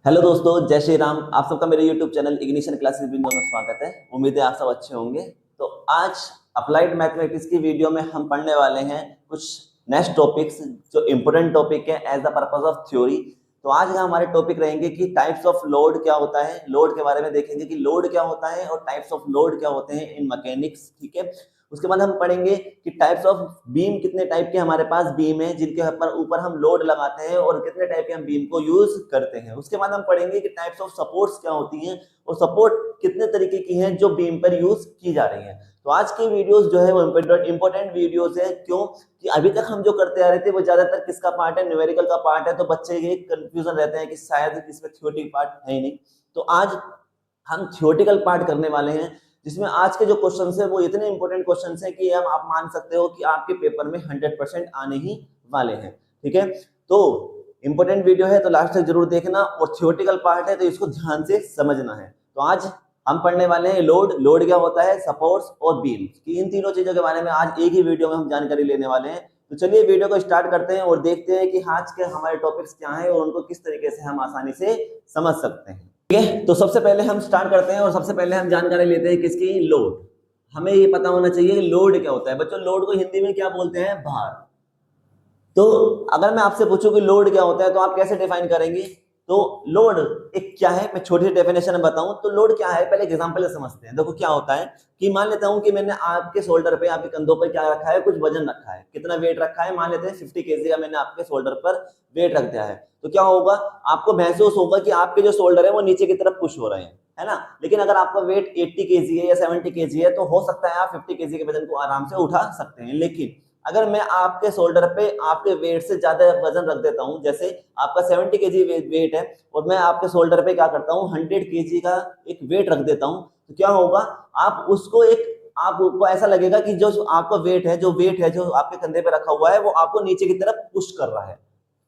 Hello दोस्तों, जय श्री राम। आप सबका मेरे यूट्यूब चैनल इग्निशन क्लासेस बिंदु में स्वागत है। उम्मीद है आप सब अच्छे होंगे। तो आज अप्लाइड मैथमेटिक्स की वीडियो में हम पढ़ने वाले हैं कुछ नेक्स्ट टॉपिक्स जो इम्पोर्टेंट टॉपिक है as the purpose of theory. तो आज का हमारे टॉपिक रहेंगे कि टाइप्स ऑफ लोड क्या होता है, लोड के बारे में देखेंगे कि लोड क्या होता है और टाइप्स ऑफ लोड क्या होते हैं इन मैकेनिक्स। ठीक है, उसके बाद हम पढ़ेंगे कि टाइप्स ऑफ बीम, कितने टाइप के हमारे पास बीम है जिनके ऊपर हम लोड लगाते हैं और कितने टाइप के हम बीम को यूज करते हैं। उसके बाद हम पढ़ेंगे कि टाइप्स ऑफ सपोर्ट्स क्या होती हैं और सपोर्ट कितने तरीके की हैं जो बीम पर यूज की जा रही हैं। तो आज की वीडियोस जो है वो इंपॉर्टेंट वीडियोस है। क्यों कि अभी तक हम जो करते आ रहे थे वो ज्यादातर किसका पार्ट है, न्यूमेरिकल का पार्ट है। तो बच्चे ये कंफ्यूजन रहते हैं कि शायद इसमें थ्योरेटिकल पार्ट है ही नहीं। तो आज हम थ्योरेटिकल पार्ट करने वाले हैं जिसमें आज के जो क्वेश्चंस है वो इतने इंपॉर्टेंट क्वेश्चंस हैं कि हम आप मान सकते हो कि आपके पेपर में 100% आने ही वाले हैं। ठीक है, तो इंपॉर्टेंट वीडियो है तो लास्ट तक जरूर देखना, और थ्योरेटिकल पार्ट है तो इसको ध्यान से समझना है। तो आज हम पढ़ने वाले हैं लोड क्या होता है, सपोर्ट्स और बीम की, इन तीनों चीजों के बारे में आज एक ही वीडियो में हम जानकारी लेने वाले हैं। तो चलिए वीडियो को स्टार्ट करते हैं और देखते हैं कि आज के हमारे टॉपिक्स क्या हैं और उनको किस तरीके से हम आसानी से समझ सकते हैं। ठीक है, तो सबसे पहले हम स्टार्ट करते हैं और सबसे पहले हम जानकारी लेते हैं किसकी, लोड। हमें ये पता होना चाहिए कि लोड क्या होता है। बच्चों, लोड को हिंदी में क्या बोलते हैं, भार। तो अगर मैं आपसे पूछूं कि लोड क्या होता है तो आप कैसे डिफाइन करेंगे। तो लोड एक क्या है, मैं छोटी सी डेफिनेशन में बताऊं तो लोड क्या है, पहले एग्जांपल से समझते हैं। देखो क्या होता है कि मान लेता हूं कि मैंने आपके शोल्डर पे, आपके कंधों पर क्या रखा है, कुछ वजन रखा है। कितना वेट रखा है, मान लेते हैं 50 केजी का मैंने आपके शोल्डर पर वेट रख दिया है। तो क्या होगा, आपको महसूस होगा कि आपके जो शोल्डर है वो नीचे की तरफ पुश हो रहे हैं, है ना। लेकिन अगर आपका वेट 80 केजी है या 70 केजी है तो हो सकता है आप 50 केजी के वजन को आराम से उठा सकते हैं। लेकिन अगर मैं आपके शोल्डर पे आपके वेट से ज्यादा वजन रख देता हूं, जैसे आपका 70 केजी वेट है और मैं आपके शोल्डर पे क्या करता हूं 100 केजी का एक वेट रख देता हूं, तो क्या होगा, आप उसको आपको ऐसा लगेगा कि जो आपका वेट है जो आपके कंधे पे रखा हुआ है वो आपको नीचे की तरफ पुश कर रहा है।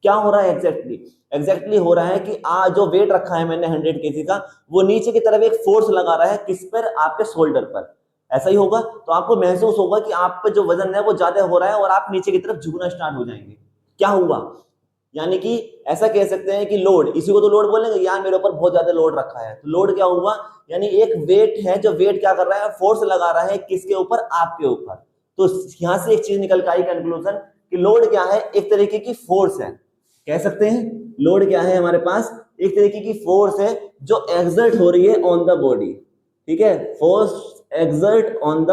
क्या हो रहा है एग्जैक्टली हो रहा है कि जो वेट रखा है मैंने 100 केजी का, वो नीचे की तरफ एक फोर्स लगा रहा है, किस पर, आपके शोल्डर पर। ऐसा ही होगा तो आपको महसूस होगा कि आप पे जो वजन है वो ज्यादा हो रहा है और आप नीचे की तरफ झुकना स्टार्ट हो जाएंगे। क्या हुआ, यानी कि ऐसा कह सकते हैं कि लोड, इसी को तो लोड बोलेंगे, यार मेरे ऊपर बहुत ज्यादा लोड रखा है। तो लोड क्या हुआ, यानी एक वेट है जो वेट क्या कर रहा है, फोर्स लगा रहा है, किसके ऊपर, आपके ऊपर। तो यहां से एक चीज निकल के आई कंक्लूजन कि लोड क्या है, एक तरीके की फोर्स है। कह सकते हैं लोड क्या है, हमारे पास एक तरीके की फोर्स है जो एक्सर्ट हो रही है ऑन द बॉडी। ठीक है, force exert on the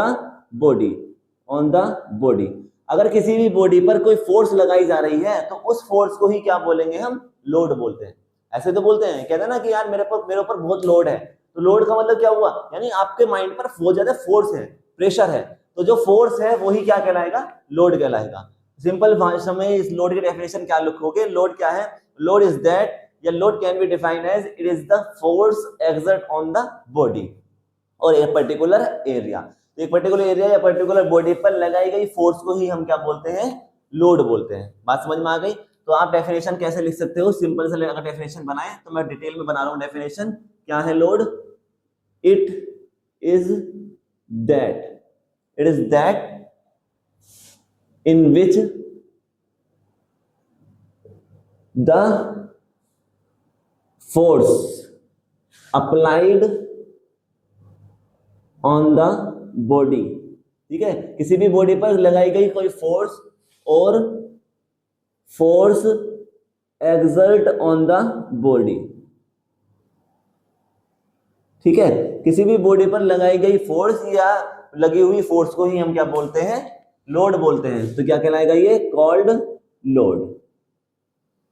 body. अगर किसी भी बॉडी पर कोई फोर्स लगाई जा रही है तो उस फोर्स को ही क्या बोलेंगे, हम लोड बोलते हैं। ऐसे तो बोलते हैं, कहते हैं ना कि यार मेरे ऊपर बहुत लोड है। तो लोड का मतलब क्या हुआ, यानी आपके माइंड पर बहुत ज्यादा फोर्स है, प्रेशर है। तो जो फोर्स है वही क्या कहलाएगा, लोड कहलाएगा। सिंपल भाषा में इस लोड की डेफिनेशन क्या लिखोगे, लोड क्या है, लोड इज दैट, या load can be defined as it is the force exert on the body और एक पर्टिकुलर एरिया। तो एक पर्टिकुलर एरिया या पर्टिकुलर बॉडी पर लगाई गई फोर्स को ही हम क्या बोलते हैं, लोड बोलते हैं। बात समझ में आ गई। तो आप डेफिनेशन कैसे लिख सकते हो, सिंपल से अगर डेफिनेशन बनाए तो मैं डिटेल में बना रहा हूं डेफिनेशन। क्या है load, it is that in which the force applied on the body. ठीक है, किसी भी बॉडी पर लगाई गई कोई फोर्स और force exert on the body. ठीक है, किसी भी बॉडी पर लगाई गई फोर्स या लगी हुई फोर्स को ही हम क्या बोलते हैं, लोड बोलते हैं। तो क्या कहलाएगा ये, कॉल्ड लोड।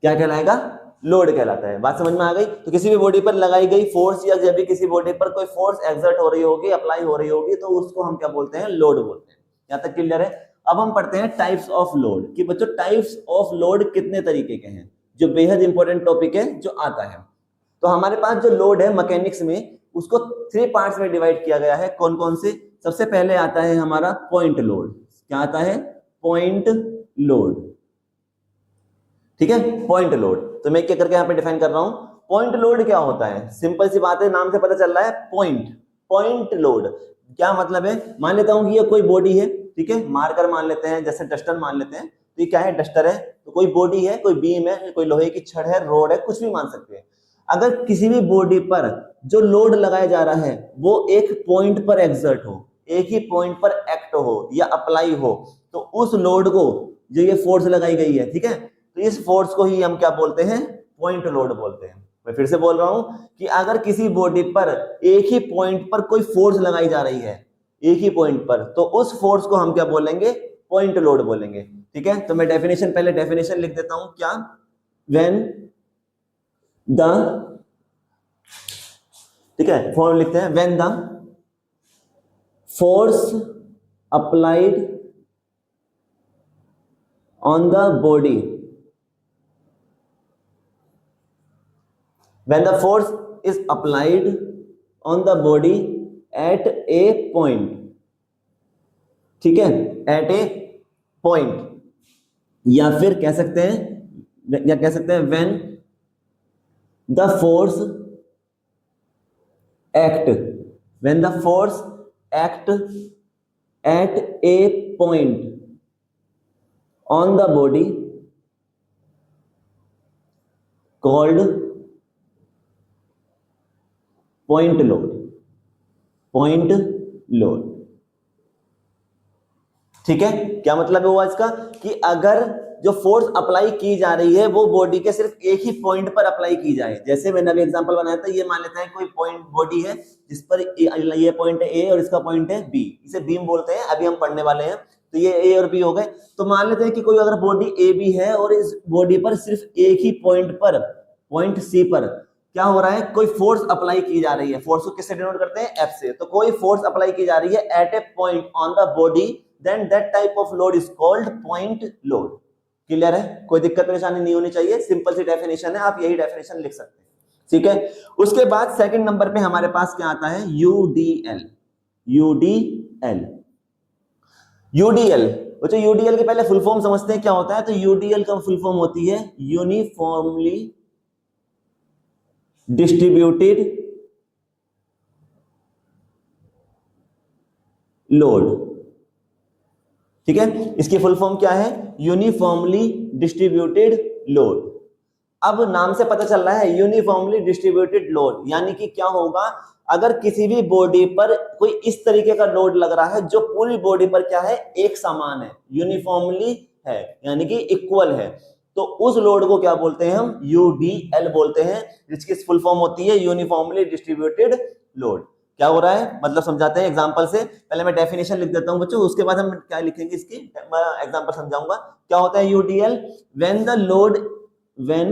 क्या कहलाएगा, लोड कहलाता है। बात समझ में आ गई। तो किसी भी बॉडी पर लगाई गई फोर्स या जब भी किसी बॉडी पर कोई फोर्स एक्सर्ट हो रही होगी, अप्लाई हो रही होगी, तो उसको हम क्या बोलते हैं, लोड बोलते हैं। यहां तक क्लियर है। अब हम पढ़ते हैं टाइप्स ऑफ लोड कि बच्चों टाइप्स ऑफ लोड कितने तरीके के हैं, जो बेहद इंपॉर्टेंट टॉपिक है जो आता है। तो हमारे पास जो लोड है मैकेनिक्स में उसको 3 पार्ट्स में डिवाइड किया गया है। कौन कौन से, सबसे पहले आता है हमारा पॉइंट लोड। क्या आता है, पॉइंट लोड। ठीक है, पॉइंट लोड। तो मैं क्या करके यहाँ पे डिफाइन कर रहा हूं, पॉइंट लोड क्या होता है, सिंपल सी बात है, नाम से पता चल रहा है पॉइंट लोड। क्या मतलब है, मान लेता हूं कि ये कोई बॉडी है, ठीक है, मार्कर मान लेते हैं, जैसे डस्टर मान लेते हैं। तो ये क्या है, डस्टर है। तो कोई बॉडी है, कोई बीम है, कोई लोहे की छड़ है, रोड है, कुछ भी मान सकते हैं। अगर किसी भी बॉडी पर जो लोड लगाया जा रहा है वो एक पॉइंट पर एग्जर्ट हो, एक ही पॉइंट पर एक्ट हो या अप्लाई हो, तो उस लोड को, जो ये फोर्स लगाई गई है, ठीक है, तो इस फोर्स को ही हम क्या बोलते हैं, पॉइंट लोड बोलते हैं। मैं फिर से बोल रहा हूं कि अगर किसी बॉडी पर एक ही पॉइंट पर कोई फोर्स लगाई जा रही है, एक ही पॉइंट पर, तो उस फोर्स को हम क्या बोलेंगे, पॉइंट लोड बोलेंगे। ठीक है, तो मैं डेफिनेशन, पहले डेफिनेशन लिख देता हूं, क्या, व्हेन द, ठीक है, फॉर्म लिखते हैं, when the force applied on the body, when the force is applied on the body at a point, ठीक है, at a point, या फिर कह सकते हैं, या कह सकते हैं when the force act, when the force act at a point on the body called point load, point load. ठीक है, क्या मतलब हुआ इसका, कि अगर जो फोर्स अप्लाई की जा रही है वो बॉडी के सिर्फ एक ही पॉइंट पर अप्लाई की जाए, जैसे मैंने अभी एग्जांपल बनाया था, ये मान लेते हैं कोई पॉइंट बॉडी है जिस पर ये पॉइंट है ए और इसका पॉइंट है बी, इसे बीम बोलते हैं, अभी हम पढ़ने वाले हैं, तो ये ए और बी हो गए। तो मान लेते हैं कि कोई अगर बॉडी ए बी है और इस बॉडी पर सिर्फ एक ही पॉइंट पर, पॉइंट सी पर क्या हो रहा है, कोई फोर्स अप्लाई की जा रही है, फोर्स को किससे डिनोट करते हैं, एफ से, तो कोई फोर्स अप्लाई की जा रही है at a point on the body, then that type of load is called point load. Clear है, कोई दिक्कत परेशानी नहीं होनी चाहिए, सिंपल सी डेफिनेशन है, आप यही डेफिनेशन लिख सकते हैं। ठीक है, उसके बाद सेकंड नंबर पे हमारे पास क्या आता है, यूडीएल, यूडीएल, यूडीएल। बच्चों यूडीएल के पहले फुल फॉर्म समझते हैं क्या होता है, तो यूडीएल का फुल फॉर्म होती है यूनिफॉर्मली डिस्ट्रीब्यूटेड लोड। ठीक है, इसकी फुल फॉर्म क्या है, यूनिफॉर्मली डिस्ट्रीब्यूटेड लोड। अब नाम से पता चल रहा है यूनिफॉर्मली डिस्ट्रीब्यूटेड लोड, यानी कि क्या होगा, अगर किसी भी बॉडी पर कोई इस तरीके का लोड लग रहा है जो पूरी बॉडी पर क्या है, एक समान है, यूनिफॉर्मली है, यानी कि इक्वल है, तो उस लोड को क्या बोलते हैं हम, यूडीएल बोलते हैं, जिसकी फुल फॉर्म होती है यूनिफॉर्मली डिस्ट्रीब्यूटेड लोड। क्या हो रहा है, मतलब समझाते हैं एग्जांपल से, पहले मैं डेफिनेशन लिख देता हूं बच्चों, उसके बाद हम क्या लिखेंगे, इसकी मैं एग्जांपल समझाऊंगा। क्या होता है UDL, when the load, when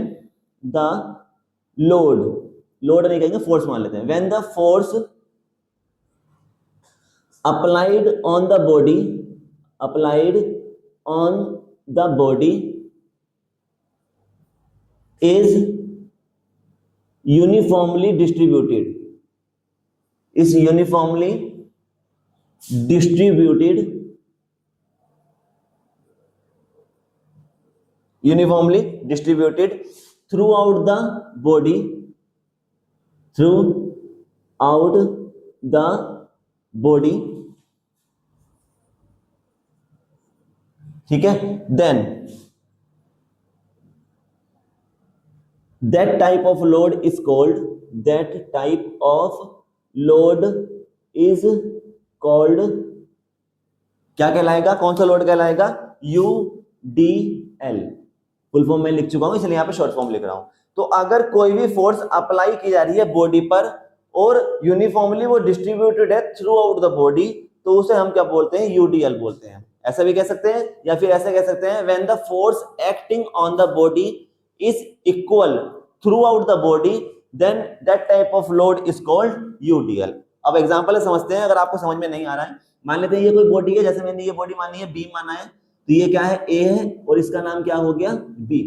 the load, load नहीं कहेंगे, फोर्स मान लेते हैं, when the force applied on the body, applied on the body is uniformly distributed, is uniformly distributed, uniformly distributed throughout the body, throughout the body, ठीक है, then that type of load is called, that type of load is called, क्या कहलाएगा, कौन सा load कहलाएगा, UDL. Full form में लिख चुका हूं, इसलिए यहां पे शॉर्ट फॉर्म लिख रहा हूं। तो अगर कोई भी फोर्स अप्लाई की जा रही है बॉडी पर और यूनिफॉर्मली वो डिस्ट्रीब्यूटेड है थ्रू आउट द बॉडी, तो उसे हम क्या बोलते हैं, यूडीएल बोलते हैं। ऐसा भी कह सकते हैं, या फिर ऐसा कह सकते हैं, when the force acting on the body is equal throughout the body, then that type of load is called UDL। अब एग्जांपल समझते हैं, अगर आपको समझ में नहीं आ रहा है, मान लेते हैं ये कोई बॉडी है, जैसे मैंने ये बॉडी मानी है, बी माना है, तो ये क्या है, ए है और इसका नाम क्या हो गया, बी।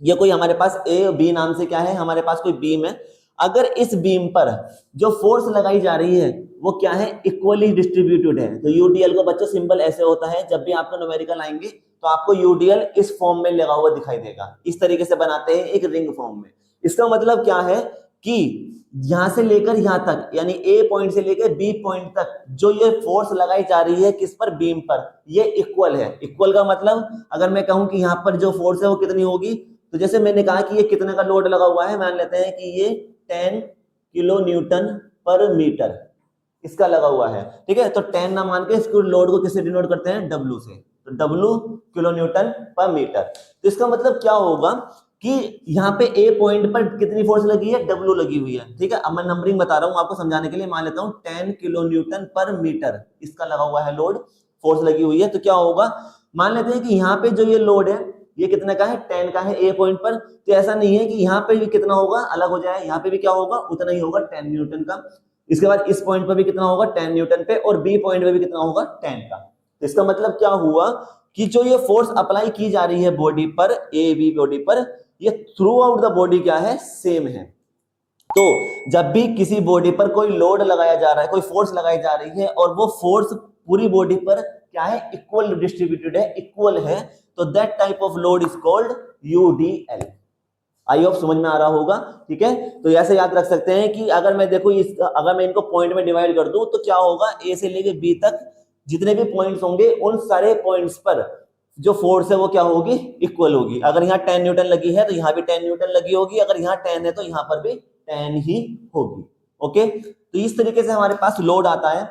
ये कोई हमारे पास ए बी नाम से क्या है, हमारे पास कोई बीम है। अगर इस बीम पर जो फोर्स लगाई जा रही है वो क्या है, इक्वली डिस्ट्रीब्यूटेड है, तो यूडीएल का बच्चों सिंबल ऐसे होता है, जब भी आपको न्यूमेरिकल आएंगे तो आपको यूडीएल इस फॉर्म में लगा हुआ दिखाई देगा, इस तरीके से बनाते हैं एक रिंग फॉर्म में। इसका मतलब क्या है कि यहां से लेकर यहां तक, यानी ए पॉइंट से लेकर बी पॉइंट तक जो ये फोर्स लगाई जा रही है किस पर, बीम पर, ये इक्वल है। इक्वल का मतलब अगर मैं कहूं कि यहां पर जो फोर्स है वो कितनी होगी, तो जैसे मैंने कहा कि ये कितने का लोड लगा हुआ है, मान लेते हैं कि ये 10 किलो न्यूटन पर मीटर इसका लगा हुआ है, ठीक है। तो 10 ना मान के इसको लोड को किससे डिनोट करते हैं, W से, तो W kilo newton per metre. तो इसका मतलब क्या होगा कि यहाँ पे A पॉइंट पर कितनी फोर्स लगी है, W लगी हुई है, ठीक है। अब मैं नंबरिंग बता रहा हूँ आपको समझाने के लिए, मान लेता हूँ 10 किलो न्यूटन पर मीटर इसका लगा हुआ है लोड, फोर्स लगी हुई है। तो क्या होगा, मान लेते हैं कि यहाँ पे जो ये लोड है ये कितने का है, 10 का है A पॉइंट पर। तो ऐसा नहीं है कि यहाँ पे भी कितना होगा अलग हो जाए, यहाँ पे भी क्या होगा उतना ही होगा 10 न्यूटन का। इसके बाद इस पॉइंट पर भी कितना होगा 10 न्यूटन पे, और B पॉइंट पे भी कितना होगा 10 का। तो इसका मतलब क्या हुआ कि जो ये फोर्स अप्लाई की जा रही है बॉडी पर, AB बॉडी पर, ये थ्रू आउट द बॉडी क्या है, सेम है। तो जब भी किसी बॉडी पर कोई लोड लगाया जा रहा है, कोई फोर्स लगाई जा रही है, और वो फोर्स पूरी बॉडी पर क्या है, इक्वल डिस्ट्रीब्यूटेड है, इक्वल है, तो that type of load is called UDL। I hope समझ में आ रहा होगा, ठीक है। तो ऐसे याद रख सकते हैं कि अगर मैं देखो अगर मैं इनको पॉइंट में डिवाइड कर दूं तो क्या होगा, A से लेके B तक जितने भी पॉइंट्स होंगे उन सारे पॉइंट्स पर जो फोर्स है वो क्या होगी, इक्वल होगी। अगर यहाँ 10 न्यूटन लगी है तो यहाँ भी 10 न्यूटन लगी होगी, अगर यहाँ 10 है तो यहाँ पर भी 10 ही होगी। ओके, तो इस तरीके से हमारे पास लोड आता है,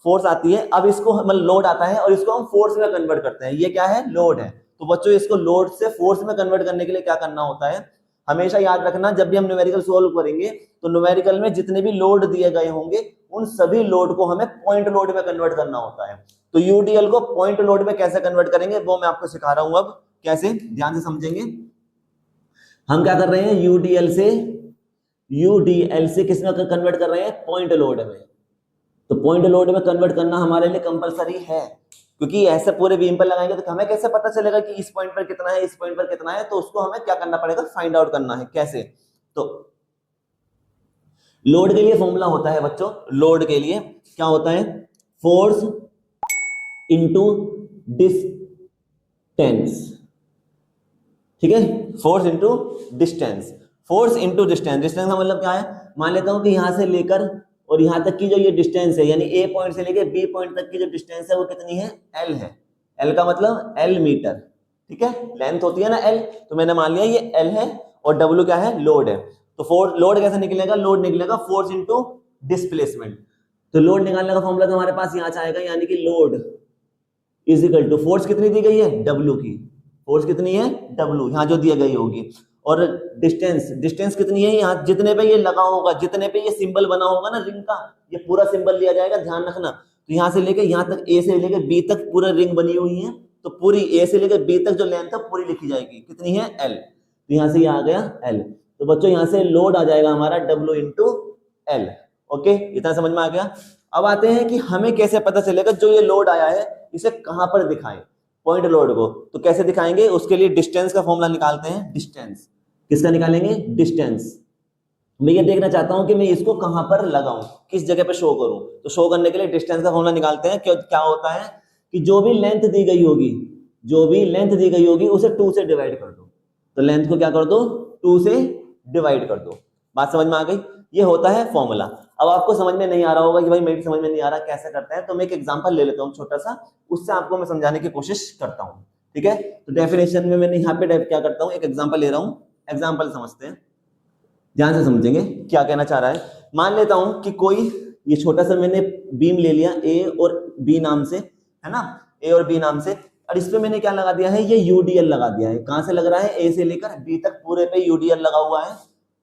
फोर्स आती है। अब इसको मतलब लोड आता है और इसको हम फोर्स में कन्वर्ट करते हैं, ये क्या है, लोड है। तो बच्चों इसको लोड से फोर्स में कन्वर्ट करने के लिए क्या करना होता है, हमेशा याद रखना, जब भी हम न्यूमेरिकल सोल्व करेंगे तो न्यूमेरिकल में जितने भी लोड दिए गए होंगे उन सभी लोड को हमें पॉइंट लोड में कन्वर्ट करना होता है। तो UDL को पॉइंट लोड में कैसे कन्वर्ट करेंगे वो मैं आपको सिखा रहा हूं। अब कैसे, ध्यान से समझेंगे। हम क्या कर रहे हैं, UDL से किस में कन्वर्ट कर रहे हैं, पॉइंट लोड में। तो पॉइंट लोड में कन्वर्ट करना हमारे लिए कंपलसरी है, क्योंकि ऐसे पूरे बीम पर लगाएंगे तो हमें कैसे पता चलेगा कि इस पॉइंट पर कितना है, इस पॉइंट पर कितना है। तो उसको हमें क्या करना पड़ेगा, फाइंड आउट करना है। कैसे, तो लोड के लिए फॉर्मूला होता है बच्चों, लोड के लिए क्या होता है, फोर्स इंटू डिस्टेंस, ठीक है, force into distance. Force into distance, distance का मतलब क्या है, मान लेता हूं कि यहां से लेकर और यहां तक की जो ये डिस्टेंस है, यानी A पॉइंट से लेकर B पॉइंट तक की जो डिस्टेंस है वो कितनी है, L है। L का मतलब L मीटर, ठीक है, लेंथ होती है ना L, तो मैंने मान लिया ये L है, और W क्या है, लोड है। तो फोर्स, लोड कैसे निकलेगा, लोड निकलेगा फोर्स इंटू डिस्प्लेसमेंट। तो लोड निकालने का फॉर्मूला तो हमारे पास यहाँ आएगा, यानी कि load is equal to force कितनी दी गई है, W की, फोर्स कितनी है, W यहाँ जो दी गई होगी, और डिस्टेंस, डिस्टेंस कितनी है, यहाँ जितने पे ये लगा होगा, जितने पे ये सिंबल बना होगा ना रिंग का, ये पूरा सिंबल लिया जाएगा, ध्यान रखना। तो यहाँ से लेके यहाँ तक, A से लेके B तक पूरा रिंग बनी हुई है, तो पूरी A से लेके B तक जो लेंथ है पूरी लिखी जाएगी, कितनी है, L। तो यहाँ से ये आ गया L। तो बच्चों यहाँ से लोड आ जाएगा हमारा W इंटू L। ओके, इतना समझ में आ गया। अब आते हैं कि हमें कैसे पता चलेगा जो ये लोड आया है इसे कहां पर दिखाएं, पॉइंट लोड को। तो कैसे दिखाएंगे, उसके लिए डिस्टेंस का फॉर्मूला निकालते हैं। डिस्टेंस किसका निकालेंगे, डिस्टेंस। मैं ये देखना चाहता हूं कि मैं इसको कहां पर लगाऊं, किस जगह पे शो करूं। तो शो करने के लिए डिस्टेंस का फॉर्मूला निकालते हैं। क्या होता है कि जो भी लेंथ दी गई होगी, जो भी लेंथ दी गई होगी उसे 2 से डिवाइड कर दो। तो लेंथ को क्या कर दो, 2 से डिवाइड कर दो। बात समझ में आ गई, ये होता है फॉर्मूला। अब आपको समझ में नहीं आ रहा होगा कि भाई मेरी समझ में नहीं आ रहा कैसे करते हैं, तो मैं एक एग्जांपल ले लेता हूं छोटा सा, उससे आपको मैं समझाने की कोशिश करता हूं, ठीक है। तो डेफिनेशन में मैंने यहाँ पे क्या करता हूं, एक एग्जांपल ले रहा हूं, एग्जांपल समझते हैं, ध्यान से समझेंगे क्या कहना चाह रहा है। मान लेता हूं कि कोई ये छोटा सा मैंने बीम ले लिया A और B नाम से, है ना, A और B नाम से, और इस पे मैंने क्या लगा दिया है, ये UDL लगा दिया है। कहां से लग रहा है, A से लेकर B तक पूरे पे UDL लगा हुआ है।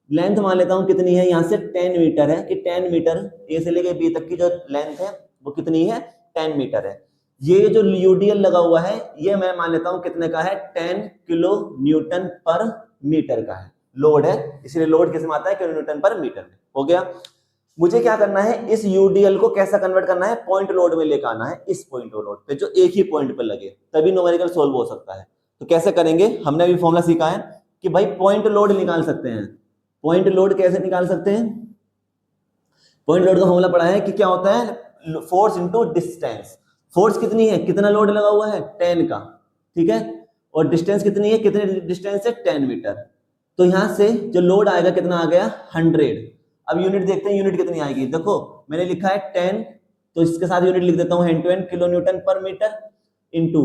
लेंथ मान लेता हूं कितनी है, यहां से 10 मीटर है, कि 10 मीटर A से लेकर B तक की जो लेंथ है वो कितनी है, 10 मीटर है। ये जो UDL लगा हुआ है ये मैं मान लेता हूं कितने का है, 10 किलो न्यूटन पर मीटर का है, लोड है, इसलिए लोड किस में आता है, किलो न्यूटन पर मीटर में। हो गया। मुझे क्या करना है, इस UDL को कैसा कन्वर्ट करना है, पॉइंट लोड में लेकर आना है, इस पॉइंट लोड पे जो एक ही पॉइंट पे लगे, तभी न्यूमेरिकल सोल्व हो सकता है। तो कैसे करेंगे, हमने अभी फॉर्मूला सीखा है कि भाई पॉइंट लोड निकाल सकते हैं। पॉइंट लोड कैसे निकाल सकते हैं, पॉइंट लोड का फॉर्मूला पढ़ा है कि क्या होता है, फोर्स इंटू डिस्टेंस। फोर्स कितनी है, कितना लोड लगा हुआ है, 10 का, ठीक है, और डिस्टेंस कितनी है, कितने डिस्टेंस है, 10 मीटर। तो यहां से जो लोड आएगा कितना आ गया, 100। अब यूनिट देखते हैं, यूनिट कितनी आएगी। देखो मैंने लिखा है 10, तो इसके साथ यूनिट लिख देता हूं hand to hand, kilo newton per metre, into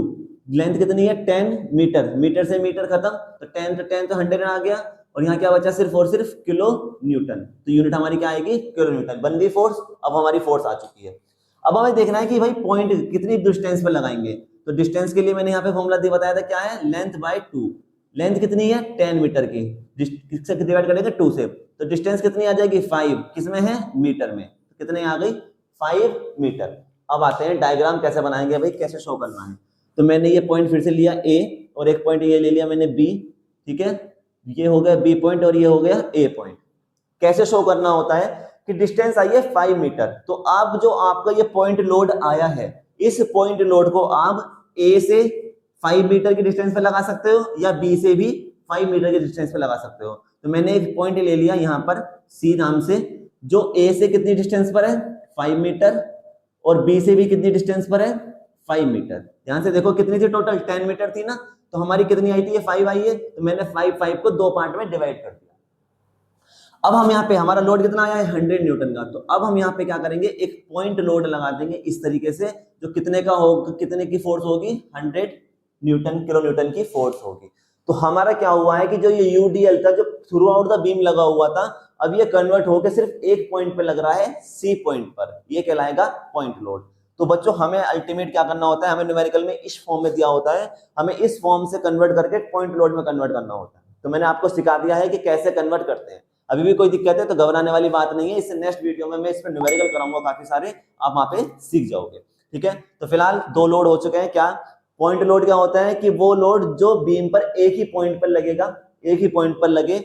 length कितनी है 10 मीटर, मीटर से मीटर खत्म, तो 10 तो 10 तो 100 आ गया, और यहाँ क्या बचा सिर्फ और सिर्फ किलो न्यूटन, तो यूनिट हमारी क्या आएगी किलो न्यूटन। बन गई फोर्स, अब हमारी फोर्स आ चुकी है। अब हमें देखना है कि भाई पॉइंट कितनी डिस्टेंस पे लगाएंगे, तो डिस्टेंस के लिए मैंने यहाँ पे फॉर्मूला दिया बताया था, क्या है लेंथ बाय 2। लेंथ कितनी है 10 मीटर की, किससे डिवाइड करेंगे 2 से, तो डिस्टेंस कितनी आ जाएगी 5, किसमें है मीटर में, तो कितने आ गई 5 मीटर। अब आते हैं डायग्राम कैसे बनाएंगे भाई, कैसे शो करना है। तो मैंने ये पॉइंट फिर से लिया A, और एक पॉइंट ये ले लिया मैंने B, ठीक है, ये हो गया B पॉइंट और ये हो गया A पॉइंट। कैसे शो करना होता है कि डिस्टेंस आई है 5 मीटर, तो अब जो आपका ये पॉइंट लोड आया है, इस पॉइंट लोड को आप A से 5 मीटर की डिस्टेंस पे लगा सकते हो, या B से भी 5 मीटर की डिस्टेंस पे लगा सकते हो। तो मैंने एक पॉइंट ले लिया यहाँ पर C नाम से, जो A से कितनी डिस्टेंस पर है 5 मीटर, और B से भी कितनी डिस्टेंस पर है 5 मीटर। ध्यान से देखो कितनी थी टोटल 10 मीटर थी ना, तो हमारी कितनी आई थी, ये 5 आई है, तो मैंने 5 को 2 पार्ट में डिवाइड कर दिया। अब हम यहाँ पे हमारा लोड कितना आया है 100 न्यूटन का, तो अब हम यहाँ पे क्या करेंगे, एक पॉइंट लोड लगा देंगे इस तरीके से, जो कितने का होगा, कितने की फोर्स होगी 100 न्यूटन, किलो न्यूटन की फोर्स होगी। तो हमारा क्या हुआ है कि जो ये यूडीएल था, जो थ्रू आउट द बीम लगा हुआ था, अब ये कन्वर्ट होकर सिर्फ एक पॉइंट पे लग रहा है C पॉइंट पर, ये कहलाएगा पॉइंट लोड। तो बच्चों हमें अल्टीमेट क्या करना होता है, हमें न्यूमेरिकल में इस फॉर्म में दिया होता है, हमें इस फॉर्म से कन्वर्ट करके पॉइंट लोड में कन्वर्ट करना होता है। तो मैंने आपको सिखा दिया है कि कैसे कन्वर्ट करते हैं। अभी भी कोई दिक्कत है तो घबराने वाली बात नहीं है, इससे नेक्स्ट वीडियो में मैं इस पर न्यूमेरिकल कराऊंगा काफी सारे, आप वहां पे सीख जाओगे, ठीक है। तो फिलहाल 2 लोड हो चुके हैं। क्या पॉइंट लोड क्या होता है कि वो लोड जो बीम पर एक ही पॉइंट पर लगेगा, एक ही पॉइंट पर लगे,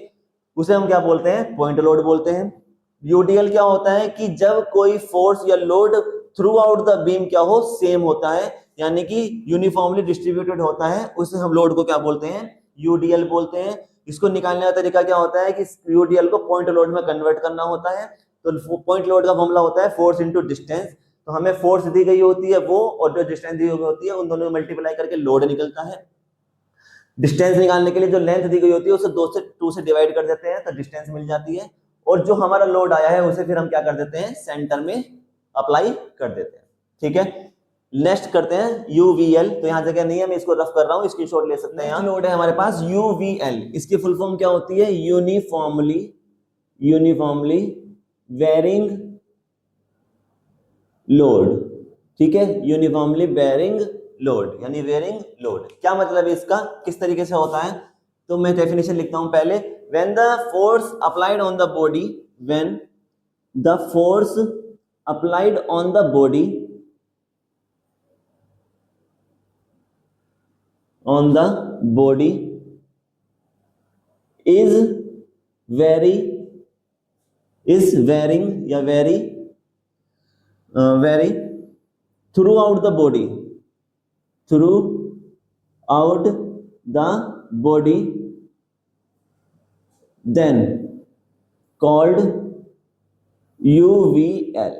उसे हम क्या बोलते हैं पॉइंट लोड बोलते हैं। यूडीएल क्या होता है कि जब कोई फोर्स या load through out the beam क्या हो सेम होता है, यानी कि यूनिफॉर्मली डिस्ट्रीब्यूटेड होता है, उसे हम लोड को क्या बोलते हैं यूडीएल बोलते हैं। इसको निकालने का तरीका क्या होता है कि यूडीएल को पॉइंट लोड में कन्वर्ट करना होता है। तो पॉइंट लोड का फॉर्मूला होता है फोर्स इनटू डिस्टेंस। तो हमें फोर्स दी गई होती है वो, और जो डिस्टेंस दी गई होती है, उन दोनों को मल्टीप्लाई करके लोड निकलता है। डिस्टेंस निकालने के लिए जो लेंथ दी गई होती है उसे 2 से डिवाइड कर देते हैं, तो डिस्टेंस मिल जाती है। और जो हमारा लोड आया है उसे फिर हम क्या कर देते हैं सेंटर में अप्लाई कर देते हैं, ठीक है। नेक्स्ट करते हैं यूवीएल। तो यहाँ जगह नहीं है, मैं इसको रफ कर रहा हूँ, स्क्रीनशॉट ले सकते हैं। यहाँ लोड है हमारे पास यूवीएल, इसकी फुल फॉर्म क्या होती है यूनिफॉर्मली वेरिंग लोड, ठीक है, यूनिफॉर्मली वेरिंग लोड, यानी वेरिंग लोड। क्या मतलब है इसका, किस तरीके से होता है, तो मैं डेफिनेशन लिखता हूं पहले। When the force applied on the body, when the force applied on the body is varying या vary throughout the body then called UVL।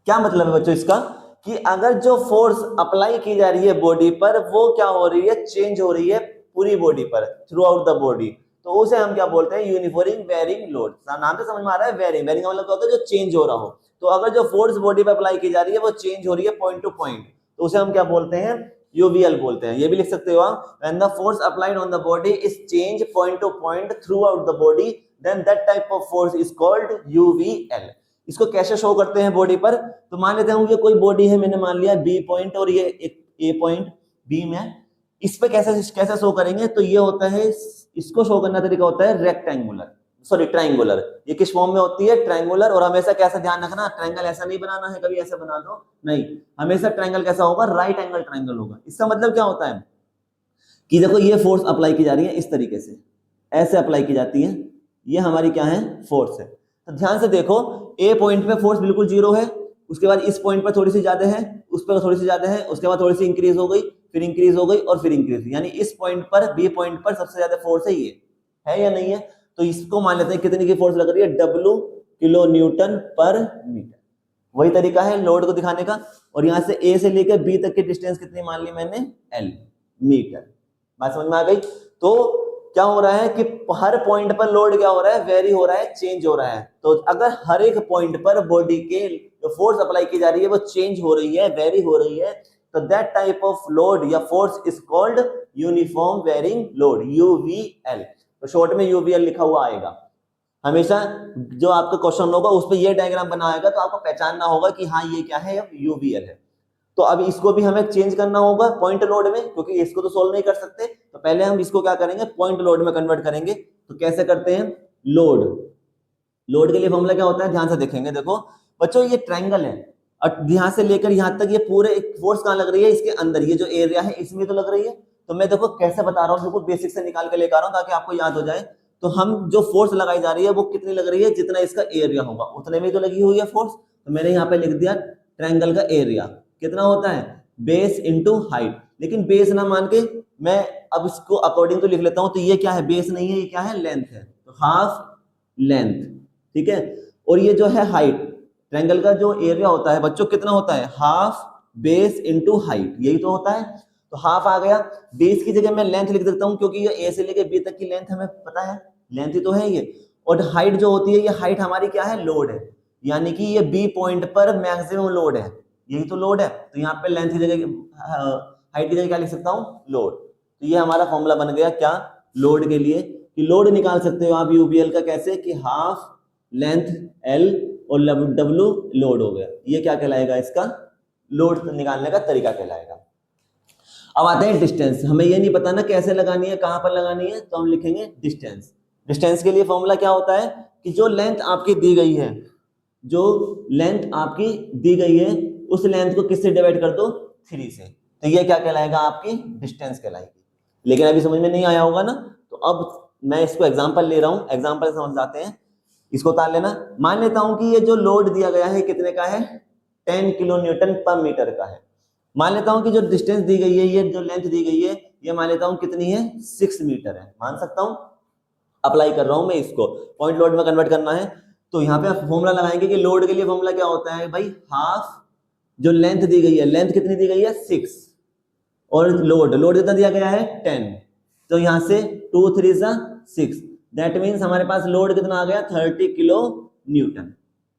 क्या मतलब है बच्चों इसका, कि अगर जो फोर्स अप्लाई की जा रही है बॉडी पर, वो क्या हो रही है चेंज हो रही है पूरी बॉडी पर, थ्रू आउट द बॉडी, तो उसे हम क्या बोलते हैं यूनिफॉर्म वेरिंग लोड। नाम से समझ में आ रहा है वेरिंग का मतलब क्या होता है, जो चेंज हो रहा हो। तो अगर जो फोर्स बॉडी पर अप्लाई की जा रही है वो चेंज हो रही है पॉइंट टू पॉइंट, तो उसे हम क्या बोलते हैं यूवीएल बोलते हैं। ये भी लिख सकते हो आप, when the force applied on the body is change point to point throughout the body, then that type of force is called UVL. इसको कैसे शो करते हैं बॉडी पर, तो मान लेते हैं ये कोई बॉडी है, मैंने मान लिया बी पॉइंट और ये एक ए पॉइंट बीम है, इस पे कैसे शो करेंगे, तो ये होता है, इसको शो करने का तरीका होता है ट्रायंगुलर। ये किस फॉर्म में होती है ट्रायंगुलर, और हमेशा कैसा ध्यान रखना, ट्रायंगल ऐसा नहीं बनाना है, कभी ऐसे बना दो नहीं, हमेशा ट्रायंगल कैसा होगा राइट एंगल ट्रायंगल होगा। इसका मतलब क्या होता है कि देखो ये फोर्स अप्लाई की जा रही है इस तरीके से, ऐसे अप्लाई की जाती है, ये हमारी क्या है फोर्स है। तो ध्यान से देखो, ए पॉइंट पे फोर्स बिल्कुल 0 है, उसके बाद इस पॉइंट पर थोड़ी सी ज्यादा है, उस पर थोड़ी सी ज्यादा है, उसके बाद थोड़ी सी इंक्रीज हो गई, फिर इंक्रीज हो गई और फिर इंक्रीज, यानी इस पॉइंट पर बी पॉइंट पर सबसे ज्यादा फोर्स है, ये है या नहीं है। तो इसको मान लेते हैं कितने की फोर्स लग रही है, W kilo newton per metre. वही तरीका है लोड को दिखाने का। और यहाँ से ए से लेकर बी तक की डिस्टेंस कितनी मान ली मैंने, L मीटर। बात समझ में आ गई। तो क्या हो रहा है कि हर पॉइंट पर लोड क्या हो रहा है, वेरी हो रहा है, चेंज हो रहा है। तो अगर हर एक पॉइंट पर बॉडी के जो फोर्स अप्लाई की जा रही है वो चेंज हो रही है, वेरी हो रही है, तो दैट टाइप ऑफ लोड या force is called uniform wearing load, UVL. तो शॉर्ट में यूवीएल लिखा हुआ आएगा। हमेशा जो आपका क्वेश्चन होगा उस पर ये डायग्राम बना आएगा तो आपको पहचानना होगा कि हाँ ये क्या है, अब यूवीएल है। तो अब इसको भी हमें चेंज करना होगा पॉइंट लोड में, क्योंकि इसको तो सोल्व नहीं कर सकते। तो पहले हम इसको क्या करेंगे, पॉइंट लोड में कन्वर्ट करेंगे। तो कैसे करते हैं, लोड के लिए फॉर्मूला क्या होता है, ध्यान से देखेंगे। देखो बच्चों ये ट्रायंगल है और यहां से लेकर यहां तक ये पूरे फोर्स कहां लग रही है, इसके अंदर, ये जो एरिया है इसमें तो लग रही है। तो मैं देखो कैसे बता रहा हूँ, बिल्कुल बेसिक से निकाल के लेकर आ रहा हूँ ताकि आपको याद हो जाए। तो हम जो फोर्स लगाई जा रही है वो कितनी लग रही है, जितना इसका एरिया होगा उतने में तो लगी हुई है फोर्स। तो मैंने यहाँ पे लिख दिया ट्रायंगल का एरिया कितना होता है, बेस इंटू हाइट। लेकिन बेस ना मान के मैं अब इसको अकॉर्डिंग तो लिख लेता हूं। तो ये क्या है, बेस नहीं है, ये क्या है, लेंथ है। तो हाफ लेंथ, ठीक है। और ये जो है हाइट, ट्रायंगल का जो एरिया होता है बच्चों कितना होता है, हाफ बेस इंटू हाइट, यही तो होता है। तो हाफ आ गया, बेस की जगह मैं लेंथ लिख देता हूं क्योंकि ये ए से लेके बी तक की लेंथ हमें पता है, लेंथ ही तो है ये। और हाइट जो होती है, ये हाइट हमारी क्या है, लोड है, यानी कि ये बी पॉइंट पर मैक्सिमम लोड है, यही तो लोड है। तो यहाँ पे लेंथ की जगह, हाइट की जगह क्या लिख सकता हूँ, लोड। तो ये हमारा फॉर्मूला बन गया क्या, लोड के लिए, कि लोड निकाल सकते हो आप यूबीएल का कैसे, कि हाफ लेंथ एल और डब्ल्यू लोड हो गया। ये क्या कहलाएगा, इसका लोड निकालने का तरीका कहलाएगा। अब आते हैं डिस्टेंस। हमें ये नहीं पता ना कैसे लगानी है, कहां पर लगानी है, तो हम लिखेंगे डिस्टेंस। डिस्टेंस के लिए फॉर्मूला क्या होता है कि जो लेंथ आपकी दी गई है, जो लेंथ आपकी दी गई है उस लेंथ को किससे डिवाइड कर दो, 3 से। तो ये क्या कहलाएगा, आपकी डिस्टेंस कहलाएगी। लेकिन अभी समझ में नहीं आया होगा ना, तो अब मैं इसको एग्जांपल ले रहा हूं, एग्जांपल समझ जाते हैं। इसको उतार लेना। मान लेता हूं कि ये जो लोड दिया गया है कितने का है, 10 किलो न्यूटन पर मीटर का है। मान लेता हूं कि जो डिस्टेंस दी गई है, ये जो लेंथ दी गई है, ये मान लेता हूं कितनी है, 6 मीटर है, मान सकता हूं। अप्लाई कर रहा हूं मैं इसको, पॉइंट लोड में कन्वर्ट करना है। तो यहाँ पे फॉर्मूला लगाएंगे कि लोड के लिए फॉर्मूला क्या होता है भाई, हाफ जो लेंथ दी गई है, लेंथ कितनी दी गई है, 6, और लोड कितना दिया गया है, 10। तो यहाँ से 2 3 6, दैट मीन्स हमारे पास लोड कितना आ गया, 30 किलो न्यूटन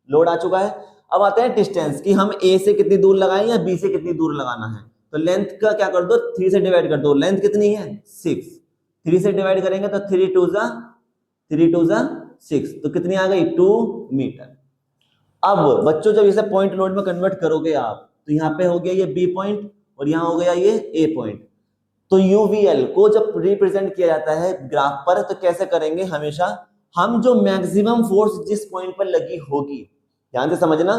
लोड आ चुका है। अब आते हैं डिस्टेंस, कि हम ए से कितनी दूर लगाएं या बी से कितनी दूर लगाना है। तो लेंथ का क्या कर दो, 3 से डिवाइड कर दो। लेंथ कितनी है, 6, 3 से डिवाइड करेंगे तो 3 2 6, तो कितनी आ गई, 2 मीटर। अब बच्चों जब इसे पॉइंट लोड में कन्वर्ट करोगे आप, तो यहाँ पे हो गया ये बी पॉइंट और यहाँ हो गया ये ए पॉइंट। तो यूवीएल को जब रिप्रेजेंट किया जाता है ग्राफ पर, तो कैसे करेंगे, हमेशा हम जो मैक्सिमम फोर्स जिस पॉइंट पर लगी होगी, ध्यान से समझना,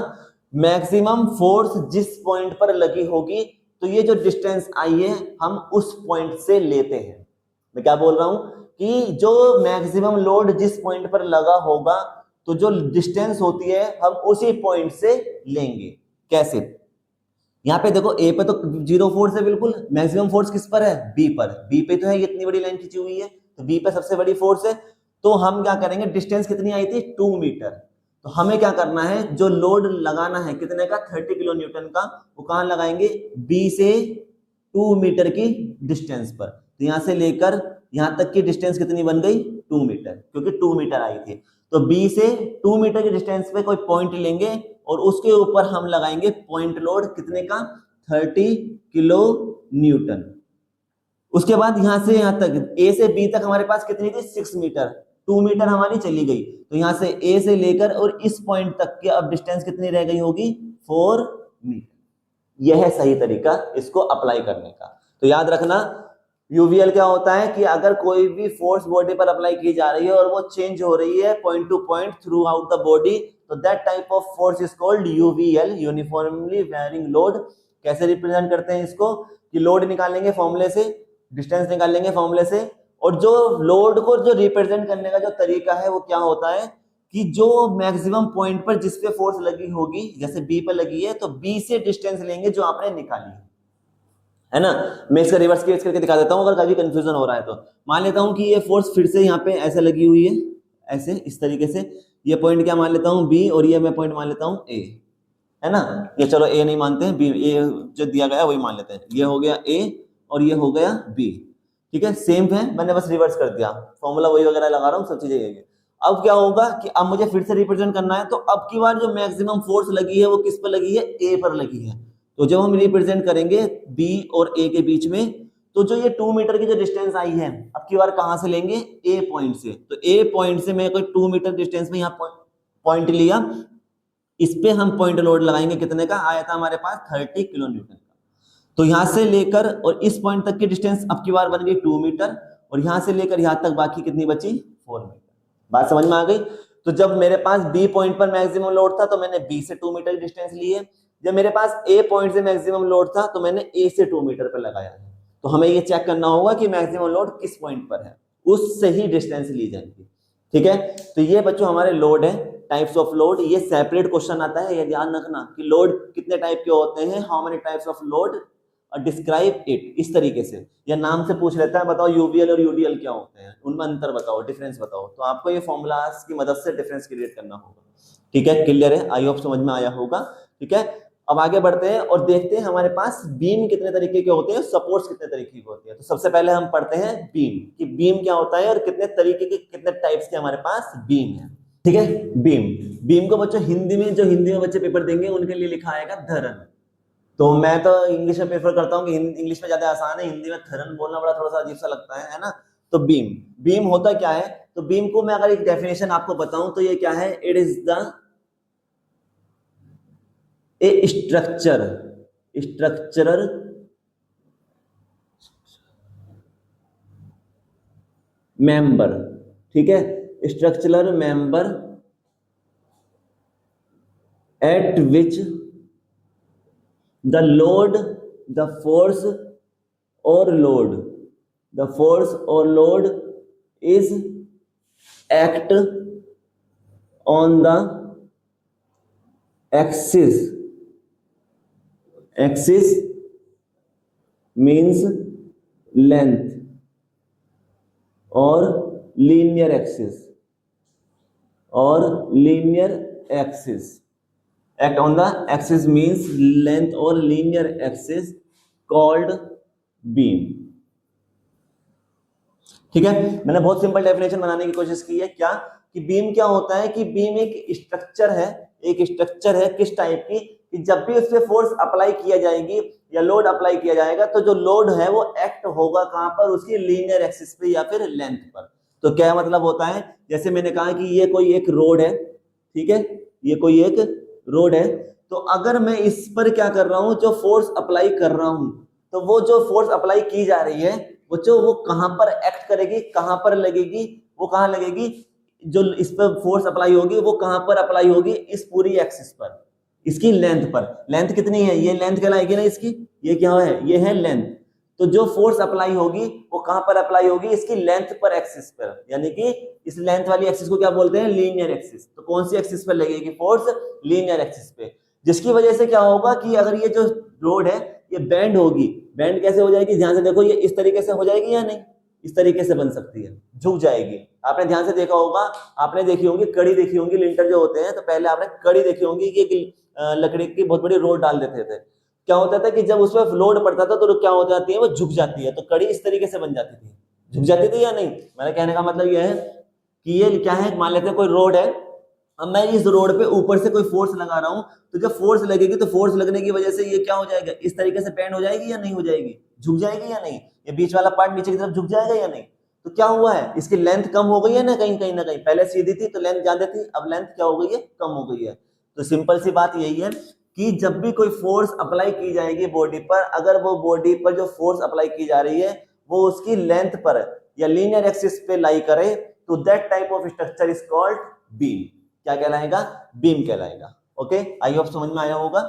मैक्सिमम फोर्स जिस पॉइंट पर लगी होगी, तो ये जो डिस्टेंस आई है हम उस पॉइंट से लेते हैं। मैं क्या बोल रहा हूं कि जो मैक्सिमम लोड जिस पॉइंट पर लगा होगा, तो जो डिस्टेंस होती है हम उसी पॉइंट से लेंगे। कैसे, यहाँ पे देखो ए पे तो 0 फोर्स है, बिल्कुल मैक्सिमम फोर्स किस पर है, बी पर। बी पे तो है, इतनी बड़ी लाइन खींची हुई है, तो बी पे सबसे बड़ी फोर्स है। तो हम क्या करेंगे, डिस्टेंस कितनी आई थी, 2 मीटर। तो हमें क्या करना है, जो लोड लगाना है कितने का, 30 किलो न्यूटन का, वो कहां लगाएंगे, बी से 2 मीटर की डिस्टेंस पर। तो यहां से लेकर यहां तक की डिस्टेंस कितनी बन गई, 2 मीटर, क्योंकि 2 मीटर आई थी। तो बी से 2 मीटर की डिस्टेंस पे कोई पॉइंट लेंगे और उसके ऊपर हम लगाएंगे पॉइंट लोड कितने का, 30 किलो न्यूटन। उसके बाद यहां से यहां तक, ए से बी तक हमारे पास कितनी थी, 6 मीटर, 2 मीटर हमारी चली गई। तो यहां से ए से लेकर और इस पॉइंट तक की अब डिस्टेंस कितनी रह गई होगी, 4 मीटर। यह है सही तरीका इसको अप्लाई करने का। तो याद रखना, यूवीएल क्या होता है कि अगर कोई भी फोर्स बॉडी पर अप्लाई की जा रही है और वो चेंज हो रही है point to point throughout the body, तो that type of force is called UVL, uniformly varying load. कैसे रिप्रेजेंट करते हैं इसको, कि लोड निकालेंगे फॉर्मूले से, डिस्टेंस निकालेंगे फॉर्मूले से, और जो लोड को जो रिप्रेजेंट करने का जो तरीका है वो क्या होता है कि जो मैक्सिमम पॉइंट पर जिस पे फोर्स लगी होगी, जैसे बी पर लगी है तो बी से डिस्टेंस लेंगे जो आपने निकाली है ना। मैं इसका रिवर्स केस करके दिखा देता हूं अगर कभी कंफ्यूजन हो रहा है तो। मान लेता हूं कि ये फोर्स फिर से यहाँ पे ऐसे लगी हुई है, ऐसे इस तरीके से। ये पॉइंट क्या मान लेता हूं, बी, और ये मैं पॉइंट मान लेता हूं ए, है ना। ये चलो ए नहीं मानते हैं, बी, ए जो दिया गया है वही मान लेते हैं। ये हो गया ए और ये हो गया बी, ठीक है, सेम है, मैंने बस रिवर्स कर दिया, फॉर्मूला वही वगैरह लगा रहा हूँ, सब चीजें यही है। अब क्या होगा कि अब मुझे फिर से रिप्रेजेंट करना है, तो अब की बार जो मैक्सिमम फोर्स लगी है वो किस पर लगी है, ए पर लगी है। तो जब हम रिप्रेजेंट करेंगे बी और ए के बीच में, तो जो ये 2 मीटर की जो डिस्टेंस आई है, अब की बार कहां से लेंगे, ए पॉइंट से। तो ए पॉइंट से मैं कोई 2 मीटर डिस्टेंस में यहाँ पॉइंट लिया, इस पे हम पॉइंट लोड लगाएंगे, कितने का आया था हमारे पास, 30 किलो न्यूटन का। तो यहां से लेकर और इस पॉइंट तक की डिस्टेंस अब की बार बन गई 2 मीटर, और यहां से लेकर यहां तक बाकी कितनी बची, 4 मीटर। बात समझ में आ गई। तो जब मेरे पास बी पॉइंट पर मैक्सिमम लोड था तो मैंने बी से 2 मीटर डिस्टेंस लिए, जब मेरे पास ए पॉइंट से मैक्सिमम लोड था तो मैंने ए से 2 मीटर पर लगाया है। तो हमें ये चेक करना होगा कि मैक्सिमम लोड किस पॉइंट पर है, उससे ही डिस्टेंस ली जाएगी। ठीक है, तो ये बच्चों हमारे लोड है, टाइप्स ऑफ लोड। ये सेपरेट क्वेश्चन आता है, ये ध्यान रखना कि लोड कितने टाइप के होते हैं, how many types of load, describe it, इस तरीके से। या नाम से पूछ लेता है, बताओ यूवीएल और यूडीएल क्या होते हैं, उनमें अंतर बताओ, डिफरेंस बताओ। तो आपको ये फॉर्मूलाज की मदद से डिफरेंस क्रिएट करना होगा। ठीक है, क्लियर है, आई होप समझ में आया होगा। ठीक है, अब आगे बढ़ते हैं और देखते हैं हमारे पास बीम कितने तरीके के होते हैं, सपोर्ट्स कितने तरीके के होते हैं। तो सबसे पहले हम पढ़ते हैं बीम, कि बीम क्या होता है और कितने तरीके के, कितने टाइप्स के हमारे पास बीम है। ठीक है, बीम, बीम को बच्चों हिंदी में, जो हिंदी में बच्चे पेपर देंगे उनके लिए लिखा आएगा धरन। तो मैं तो इंग्लिश में प्रेफर करता हूँ कि इंग्लिश में ज्यादा आसान है, हिंदी में धरन बोलना बड़ा थोड़ा सा अजीब सा लगता है ना। तो बीम, बीम होता क्या है, तो बीम को मैं अगर एक डेफिनेशन आपको बताऊं तो ये क्या है, it is the A structural member. ठीक है, structural member eight which the load, the force or load is act on the axis means length or linear axis act on the axis means length or linear axis called beam। ठीक है, मैंने बहुत simple definition बनाने की कोशिश की है। क्या कि बीम क्या होता है, कि बीम एक स्ट्रक्चर है, किस टाइप की, कि जब भी उस पर फोर्स अप्लाई किया जाएगी या लोड अप्लाई किया जाएगा तो जो लोड है वो एक्ट होगा कहां पर, उसकी लीनियर एक्सिस पे या फिर लेंथ पर। तो क्या मतलब होता है, जैसे मैंने कहा कि ये कोई एक रोड है, ठीक है, ये कोई एक रोड है, तो अगर मैं इस पर क्या कर रहा हूं, जो फोर्स अप्लाई कर रहा हूं, तो वो जो फोर्स अप्लाई की जा रही है वो कहां पर एक्ट करेगी, कहां पर लगेगी, वो कहां लगेगी, जो इस पर फोर्स अप्लाई होगी वो कहां पर अप्लाई होगी, इस पूरी एक्सिस पर, इसकी लेंथ पर। लेंथ कितनी है, ये लेंथ कहलाएगी ना इसकी, ये क्या है, ये है लेंथ। तो जो फोर्स अप्लाई होगी वो कहां पर अप्लाई होगी, इसकी लेंथ पर, एक्सिस पर, यानी कि इस लेंथ वाली एक्सिस को क्या बोलते हैं, लीनियर एक्सिस। तो कौन सी एक्सिस पर लगेगी फोर्स, लीनियर एक्सिस पे, जिसकी वजह से क्या होगा कि अगर ये जो रोड है ये बेंड होगी, बेंड कैसे हो जाएगी, ध्यान से देखो, ये इस तरीके से हो जाएगी या नहीं, इस तरीके से बन सकती है, झुक जाएगी। आपने ध्यान से देखा होगा, आपने देखी होंगी कड़ी, देखी होंगी, लिंटर जो होते हैं, तो पहले आपने कड़ी देखी होंगी कि लकड़ी की बहुत बड़ी रोड डाल देते थे। क्या होता था कि जब उस पर लोड पड़ता था तो क्या हो जाती है, वो झुक जाती है। तो कड़ी इस तरीके से बन जाती थी, झुक जाती थी या नहीं। मेरा कहने का मतलब यह है कि ये क्या है, मान लेते हैं कोई रोड है, अब मैं इस रोड पे ऊपर से कोई फोर्स लगा रहा हूं, तो जब फोर्स लगेगी तो फोर्स लगने की वजह से ये क्या हो जाएगा, इस तरीके से बेंड हो जाएगी या नहीं हो जाएगी, झुक जाएगी या नहीं, ये बीच वाला पार्ट नीचे की तरफ झुक जाएगा या नहीं। तो क्या हुआ है, इसकी लेंथ कम हो गई है ना, कहीं ना कहीं, पहले सीधी थी तो लेंथ ज्यादा थी, अब लेंथ क्या हो गई है, कम हो गई है। तो सिंपल सी बात यही है कि जब भी कोई फोर्स अप्लाई की जाएगी बॉडी पर, अगर वो बॉडी पर जो फोर्स अप्लाई की जा रही है वो उसकी लेंथ पर या लीनियर एक्सिस पे लाई करे, तो that type of structure is called beam. क्या कहलाएगा, बीम कहलाएगा। ओके, आई होप समझ में आया होगा।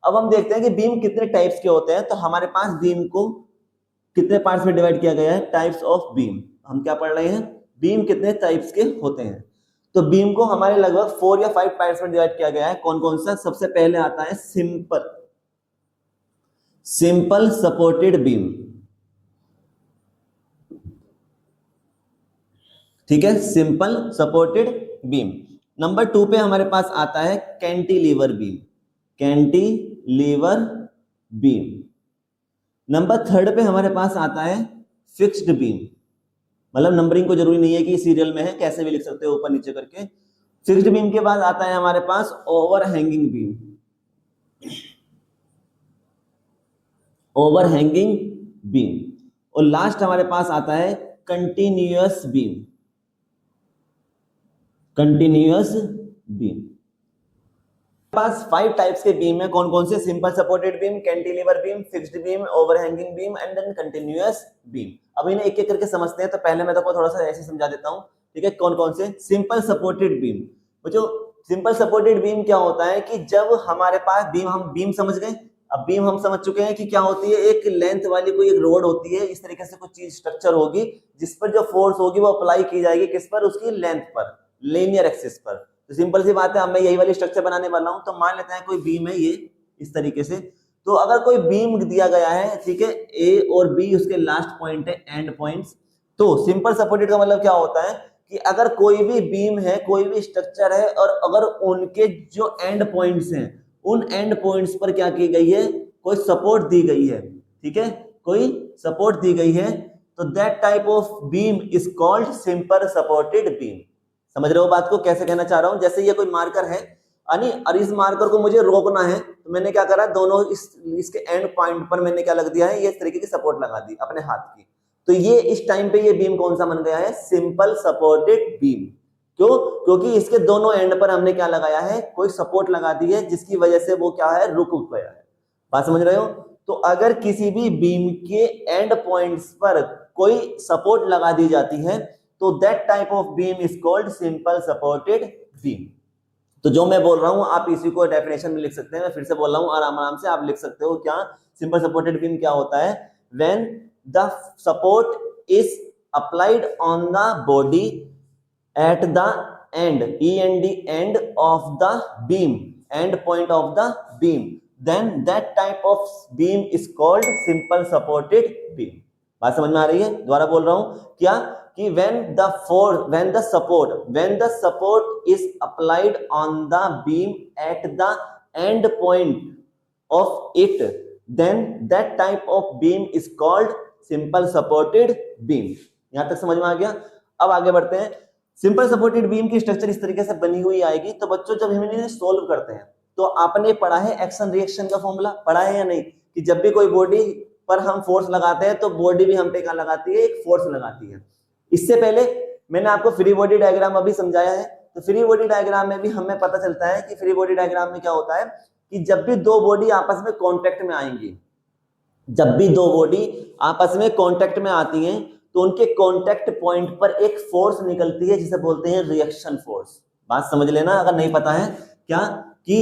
अब हम देखते हैं कि बीम कितने टाइप्स के होते हैं। तो हमारे पास बीम को कितने पार्ट्स में डिवाइड किया गया है, टाइप्स ऑफ बीम। हम क्या पढ़ रहे हैं, बीम कितने टाइप्स के होते हैं। तो बीम को हमारे लगभग 4 या 5 पार्ट्स में डिवाइड किया गया है। कौन कौन सा, सबसे पहले आता है सिंपल सपोर्टेड बीम। ठीक है, सिंपल सपोर्टेड बीम। नंबर 2 पे हमारे पास आता है कैंटिलीवर बीम। नंबर 3 पे हमारे पास आता है फिक्स्ड बीम। मतलब नंबरिंग को जरूरी नहीं है कि सीरियल में है, कैसे भी लिख सकते हो ऊपर नीचे करके। फिक्स्ड बीम के बाद आता है हमारे पास ओवरहैंगिंग बीम। ओवरहैंगिंग बीम, और लास्ट हमारे पास आता है कंटिन्यूअस बीम। कंटिन्यूअस बीम पास 5 टाइप्स के बीम है। कौन कौन से? Simple supported beam, cantilever beam, fixed beam, overhanging beam and then continuous beam. अब इन्हें एक एक करके समझते हैं। तो पहले मैं तो थोड़ा सा ऐसे समझा देता हूं, ठीक है। कौन कौन से? Simple supported beam. जो सिंपल सपोर्टेड बीम क्या होता है कि जब हमारे पास बीम, हम बीम समझ गए, अब बीम हम समझ चुके हैं कि क्या होती है। एक लेंथ वाली कोई एक रोड होती है, इस तरीके से कुछ चीज स्ट्रक्चर होगी जिस पर जो फोर्स होगी वो अप्लाई की जाएगी किस पर? उसकी लेंथ पर, लीनियर एक्सिस पर। तो सिंपल सी बात है, अब मैं यही वाली स्ट्रक्चर बनाने वाला हूं। तो मान लेते हैं कोई बीम है ये इस तरीके से। तो अगर कोई बीम दिया गया है, ठीक है, ए और बी उसके लास्ट पॉइंट है, एंड पॉइंट्स। तो सिंपल सपोर्टेड का मतलब क्या होता है कि अगर कोई भी बीम है, कोई भी स्ट्रक्चर है, और अगर उनके जो एंड पॉइंट्स हैं, उन एंड पॉइंट्स पर क्या की गई है? कोई सपोर्ट दी गई है, ठीक है, कोई सपोर्ट दी गई है, तो that type of beam is called simple supported beam. समझ रहे हो बात को? कैसे कहना चाह रहा हूं, जैसे ये कोई मार्कर है और इस मार्कर को मुझे रोकना है, तो मैंने क्या करा? दोनों इसके एंड पॉइंट पर मैंने क्या लग दिया है? ये इस तरीके की सपोर्ट लगा दी अपने हाथ की। तो ये इस टाइम पे ये बीम कौन सा बन गया है? Simple supported beam. क्यों? क्योंकि इसके दोनों एंड पर हमने क्या लगाया है? कोई सपोर्ट लगा दी है, जिसकी वजह से वो क्या है? रुक गया है। बात समझ रहे हो? तो अगर किसी भी बीम के एंड पॉइंट्स पर कोई सपोर्ट लगा दी जाती है, तो that type of beam is called simple supported beam. तो जो मैं बोल रहा हूं आप इसी को डेफिनेशन में लिख सकते हैं। मैं फिर से बोल रहा हूं, आराम आराम से आप लिख सकते हो। क्या सिंपल सपोर्टेड बीम क्या होता है? When the support is applied on the body at the end, end of the beam, end point of the beam, then that type of beam is called simple supported beam। बात समझ में आ रही है? दोबारा बोल रहा हूं, क्या कि when the support is applied on the beam at the end point of it, then that type of beam is called simple supported beam। यहां तक समझ में आ गया? अब आगे बढ़ते हैं। सिंपल सपोर्टेड बीम की स्ट्रक्चर इस तरीके से बनी हुई आएगी। तो बच्चों जब हम इन्हें सोल्व करते हैं, तो आपने पढ़ा है एक्शन रिएक्शन का फॉर्मूला, पढ़ा है या नहीं? कि जब भी कोई बॉडी पर हम फोर्स लगाते हैं, तो बॉडी भी हम पे क्या लगाती है? एक फोर्स लगाती है। इससे पहले मैंने आपको फ्री बॉडी डायग्राम अभी समझाया है। तो फ्री बॉडी डायग्राम में भी हमें पता चलता है कि फ्री बॉडी डायग्राम में क्या होता है कि जब भी दो बॉडी आपस में कॉन्टेक्ट में आएंगी, जब भी दो बॉडी आपस में कॉन्टेक्ट में आती हैं, तो उनके कॉन्टेक्ट पॉइंट पर एक फोर्स निकलती है जिसे बोलते हैं रिएक्शन फोर्स। बात समझ लेना अगर नहीं पता है। क्या कि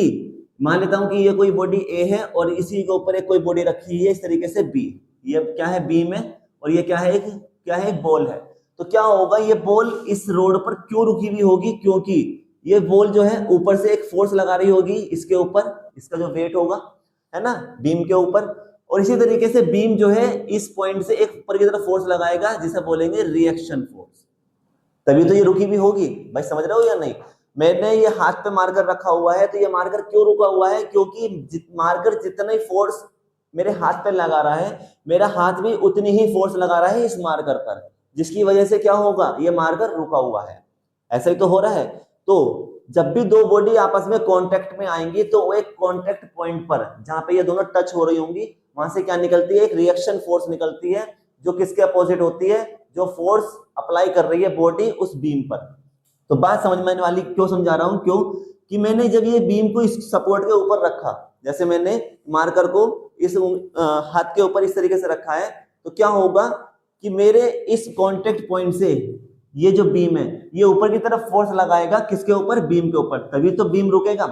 मान लेता हूं कि ये कोई बॉडी ए है और इसी के ऊपर एक कोई बॉडी रखी है इस तरीके से बी। ये क्या है? बीम है। और ये क्या है? एक बॉल है। तो क्या होगा? ये बॉल इस रोड पर क्यों रुकी हुई होगी? क्योंकि ये बॉल जो है ऊपर से एक फोर्स लगा रही होगी इसके ऊपर, इसका जो वेट होगा, है ना, बीम के ऊपर। और इसी तरीके से बीम जो है इस पॉइंट से एक ऊपर की तरफ फोर्स लगाएगा जिसे बोलेंगे रिएक्शन फोर्स। तभी तो ये रुकी भी होगी। भाई समझ रहे हो या नहीं? मैंने ये हाथ पे मार्कर रखा हुआ है, तो ये मार्कर क्यों रुका हुआ है? क्योंकि मार्कर जितना ही फोर्स मेरे हाथ पे लगा रहा है, मेरा हाथ भी उतनी ही फोर्स लगा रहा है इस मार्कर पर, जिसकी वजह से क्या होगा? ये मार्कर रुका हुआ है। ऐसा ही तो हो रहा है। तो जब भी दो बॉडी आपस में कांटेक्ट में आएंगी, तो वो एक कांटेक्ट पॉइंट पर जहां पे ये दोनों टच हो रही होंगी, वहां से क्या निकलती है? एक रिएक्शन फोर्स निकलती है, जो किसके अपोजिट होती है? जो फोर्स अप्लाई कर रही है बॉडी उस बीम पर। तो बात समझ में आने वाली। क्यों समझा रहा हूं? क्यों कि मैंने जब ये बीम को इस सपोर्ट के ऊपर रखा, जैसे मैंने मार्कर को इस हाथ के ऊपर इस तरीके से रखा है, तो क्या होगा कि मेरे इस कांटेक्ट पॉइंट से ये जो बीम है ये ऊपर की तरफ फोर्स लगाएगा। किसके ऊपर? बीम के ऊपर। तभी तो बीम रुकेगा।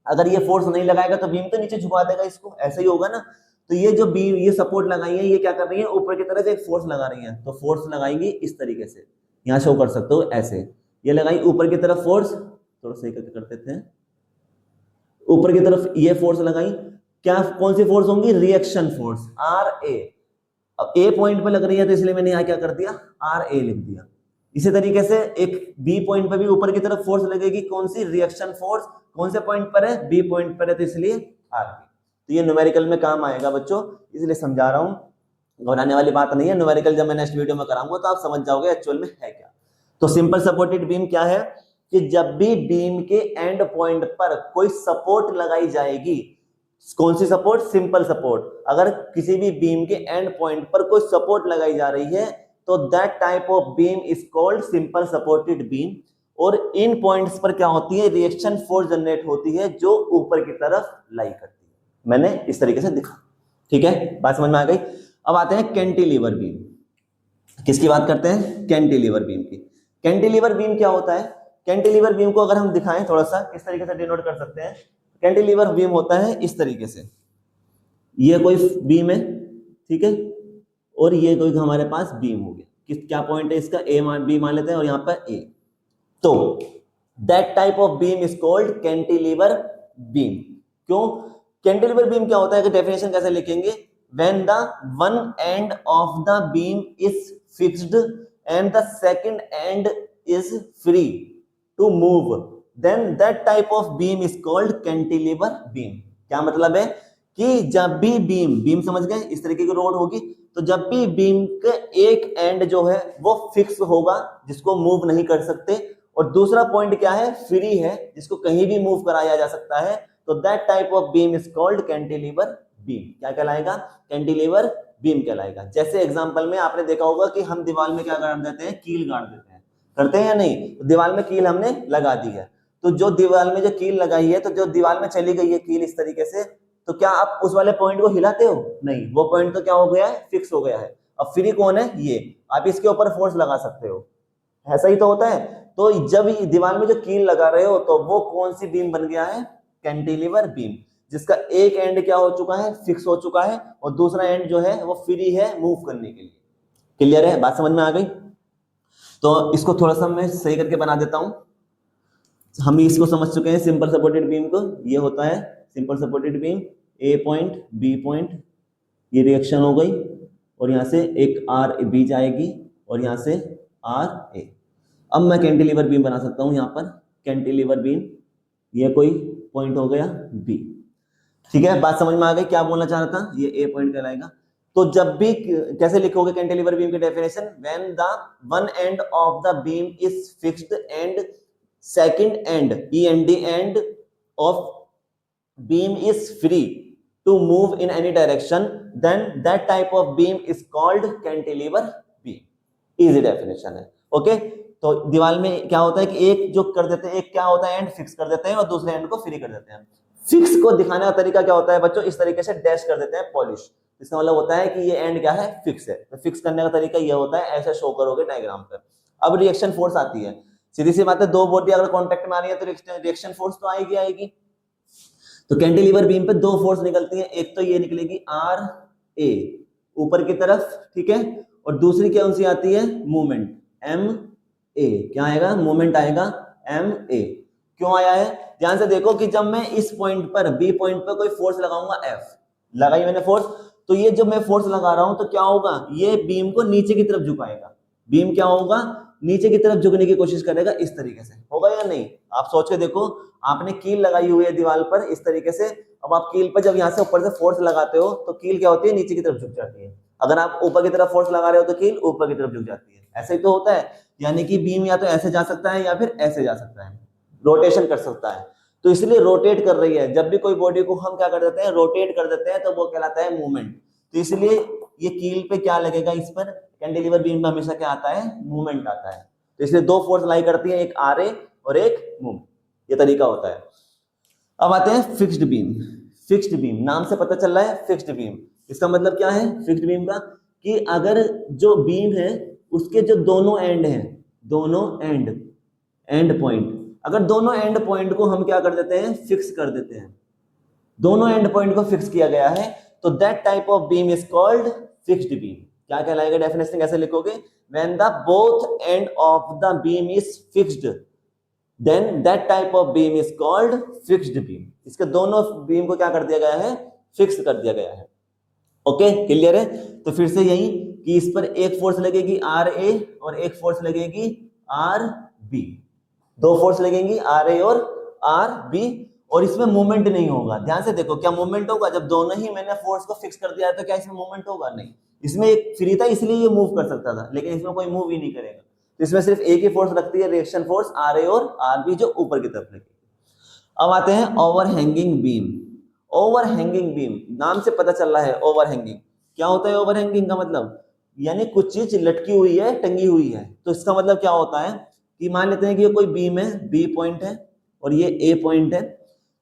अगर ये फोर्स नहीं लगाएगा तो बीम तो नीचे झुका देगा इसको। ऐसा ही होगा ना। तो ये जो बीम, ये सपोर्ट लगाई है, ये क्या कर रही है? ऊपर की तरफ एक फोर्स लगा रही है। तो फोर्स लगाएंगी इस तरीके से, यहाँ शो कर सकते हो ऐसे। ये लगाई ऊपर की तरफ फोर्स, थोड़ा सही करके करते थे, ऊपर की तरफ ये फोर्स लगाई। क्या कौन सी फोर्स होंगी? Reaction force, RA। अब ए पॉइंट पर लग रही है तो इसलिए मैंने यहाँ क्या कर दिया? RA लिख दिया। इसी तरीके से एक बी पॉइंट पर भी ऊपर की तरफ फोर्स लगेगी। कौन सी? Reaction force. कौन से पॉइंट पर है? बी पॉइंट पर है, तो इसलिए RB। तो ये न्यूमेरिकल में काम आएगा बच्चों, इसलिए समझा रहा हूं, घबराने वाली बात नहीं है। न्यूमेरिकल जब मैं नेक्स्ट वीडियो में कराऊंगा तो आप समझ जाओगे एक्चुअल में है क्या। तो सिंपल सपोर्टेड बीम क्या है कि जब भी बीम के एंड पॉइंट पर कोई सपोर्ट लगाई जाएगी, कौन सी सपोर्ट? Simple support. अगर किसी भी बीम के एंड पॉइंट पर कोई सपोर्ट लगाई जा रही है तो that type of beam is called simple supported beam. और इन पॉइंट्स पर क्या होती है? रिएक्शन फोर्स जनरेट होती है जो ऊपर की तरफ लाई करती है। मैंने इस तरीके से दिखा, ठीक है, बात समझ में आ गई। अब आते हैं कैंटिलीवर बीम। किसकी बात करते हैं? कैंटिलीवर बीम की। कैंटिलीवर बीम क्या होता है? कैंटिलीवर बीम को अगर हम दिखाएं थोड़ा सा, किस तरीके से डिनोट कर सकते हैं? कैंटिलीवर बीम होता है इस तरीके से, ये कोई बीम है, ठीक है, और ये कोई हमारे पास बीम हो गया। किस क्या पॉइंट है इसका? ए बी मान लेते हैं और यहाँ पर ए। तो that type of beam is called cantilever beam. क्यों? कैंटिलीवर बीम क्या होता है? डेफिनेशन कैसे लिखेंगे? when the one end of the beam is fixed and the second end is free to move, then that type of beam is called cantilever beam। क्या मतलब है कि जब भी बीम समझ गए, इस तरीके की रोड होगी, तो जब भी बीम के एक एंड जो है वो फिक्स होगा जिसको मूव नहीं कर सकते, और दूसरा पॉइंट क्या है? फ्री है, जिसको कहीं भी मूव कराया जा सकता है, तो that type of beam is called cantilever beam. क्या कहलाएगा? कैंटिलीवर बीम कहलाएगा। जैसे एग्जांपल में आपने देखा होगा कि हम दीवार में क्या गाड़ देते हैं? कील गाड़ देते हैं, करते हैं या नहीं? तो दीवार में कील हमने लगा दी है, तो जो दीवार में जो कील लगाई है, तो जो दीवार में चली गई है कील इस तरीके से, तो क्या आप उस वाले पॉइंट को हिलाते हो? नहीं, वो पॉइंट तो क्या हो गया है? फिक्स हो गया है। अब फ्री कौन है? ये। आप इसके ऊपर फोर्स लगा सकते हो, ऐसा ही तो होता है। तो जब दीवार में जो कील लगा रहे हो तो वो कौन सी बीम बन गया है? कैंटिलीवर बीम, जिसका एक एंड क्या हो चुका है? फिक्स हो चुका है, और दूसरा एंड जो है वो फ्री है मूव करने के लिए। क्लियर है? बात समझ में आ गई? तो इसको थोड़ा सा मैं सही करके बना देता हूं। हम इसको समझ चुके हैं सिंपल सपोर्टेड बीम को। ये होता है सिंपल सपोर्टेड बीम, ए पॉइंट बी पॉइंट, ये रिएक्शन हो गई, और यहां से एक आर बी जाएगी और यहां से आर ए। अब मैं कैंटिलीवर बीम बना सकता हूं। यहां पर कैंटिलीवर बीम, ये कोई पॉइंट हो गया बी, ठीक है, बात समझ में आ गई? क्या बोलना चाह रहा था? ये ए पॉइंट कहलाएगा। तो जब भी कैसे लिखोगे कैंटिलीवर बीम की definition? When the one end of the beam is fixed and second end end of beam is free to move in any direction, then that type of beam is called cantilever beam. Easy definition है, okay. तो दीवार में क्या होता है कि एक जो कर देते हैं, एक क्या होता है? एंड फिक्स कर देते हैं और दूसरे एंड को फ्री कर देते हैं। फिक्स को दिखाने का तरीका क्या होता है बच्चों? इस तरीके से डैश कर देते हैं, पॉलिश। इसका मतलब होता है कि ये एंड क्या है? फिक्स है। तो फिक्स करने का तरीका ये होता है, ऐसे शो करोगे डायग्राम पर। अब रिएक्शन फोर्स आती है, सीधी सी बात है, दो बॉडी अगर कांटेक्ट में आ रही है तो रिएक्शन फोर्स तो आएगी। तो कैंटिलीवर बीम पे दो फोर्स निकलती है, एक तो ये निकलेगी आर ए ऊपर की तरफ, ठीक है, और दूसरी कौन सी आती है? Movement M A. क्या आएगा? मूवमेंट आएगा एम ए। क्यों आया है? ध्यान से देखो कि जब मैं इस पॉइंट पर बी पॉइंट पर कोई फोर्स लगाऊंगा, एफ लगाई मैंने फोर्स, तो ये जब मैं फोर्स लगा रहा हूं तो क्या होगा? ये बीम को नीचे की तरफ झुकाएगा। बीम क्या होगा? नीचे की तरफ झुकने की कोशिश करेगा, इस तरीके से। होगा या नहीं? आप सोच के देखो, आपने कील लगाई हुई है दीवार पर इस तरीके से। अब आप कील पर जब यहाँ से ऊपर से फोर्स लगाते हो तो कील क्या होती है? नीचे की तरफ झुक जाती है। अगर आप ऊपर की तरफ फोर्स लगा रहे हो तो कील ऊपर की तरफ झुक जाती है। ऐसा ही तो होता है, यानी कि बीम या तो ऐसे जा सकता है या फिर ऐसे जा सकता है, रोटेशन कर सकता है। तो इसलिए रोटेट कर रही है। जब भी कोई बॉडी को हम क्या कर देते हैं? रोटेट कर देते हैं, तो वो कहलाता है मूवमेंट। तो इसलिए ये कील पे क्या लगेगा? इस पर कैंटिलीवर बीम में हमेशा क्या आता है? मूवमेंट आता है। तो इसलिए दो फोर्स लाई करती है, एक आर ए और एक मूव। ये तरीका होता है। अब आते हैं फिक्स्ड बीम। फिक्स्ड बीम नाम से पता चल रहा है फिक्स्ड बीम। इसका मतलब क्या है फिक्स्ड बीम का? कि अगर जो बीम है उसके जो दोनों एंड हैं, दोनों एंड पॉइंट, अगर दोनों एंड पॉइंट को हम क्या कर देते हैं? फिक्स कर देते हैं। दोनों एंड पॉइंट को फिक्स किया गया है, तो that type of beam is called fixed beam. क्या कहलाएगा? डेफिनेशन कैसे लिखोगे? When the both end of the beam is fixed, then that type of beam is called fixed beam. इसके दोनों बीम को क्या कर दिया गया है? फिक्स कर दिया गया है। ओके, क्लियर है? तो फिर से यही कि इस पर एक फोर्स लगेगी आर ए और एक फोर्स लगेगी आर बी। दो फोर्स लगेंगी आर ए और आर बी, और इसमें मूवमेंट नहीं होगा। ध्यान से देखो, क्या मूवमेंट होगा? जब दोनों ही मैंने फोर्स को फिक्स कर दिया है तो क्या इसमें मूवमेंट होगा? नहीं। इसमें एक फ्री था इसलिए ये मूव कर सकता था, लेकिन इसमें कोई मूव ही नहीं करेगा। तो इसमें सिर्फ एक ही फोर्स लगती है, रिएक्शन फोर्स आर ए और आर बी, जो ऊपर की तरफ लगेगी। अब आते हैं ओवरहैंगिंग बीम। ओवरहैंगिंग बीम, नाम से पता चल रहा है ओवरहैंगिंग। क्या होता है ओवरहैंगिंग का मतलब? यानी कुछ चीज लटकी हुई है, टंगी हुई है। तो इसका मतलब क्या होता है कि मान लेते हैं कि ये कोई बीम है, बी पॉइंट है और ये ए पॉइंट है।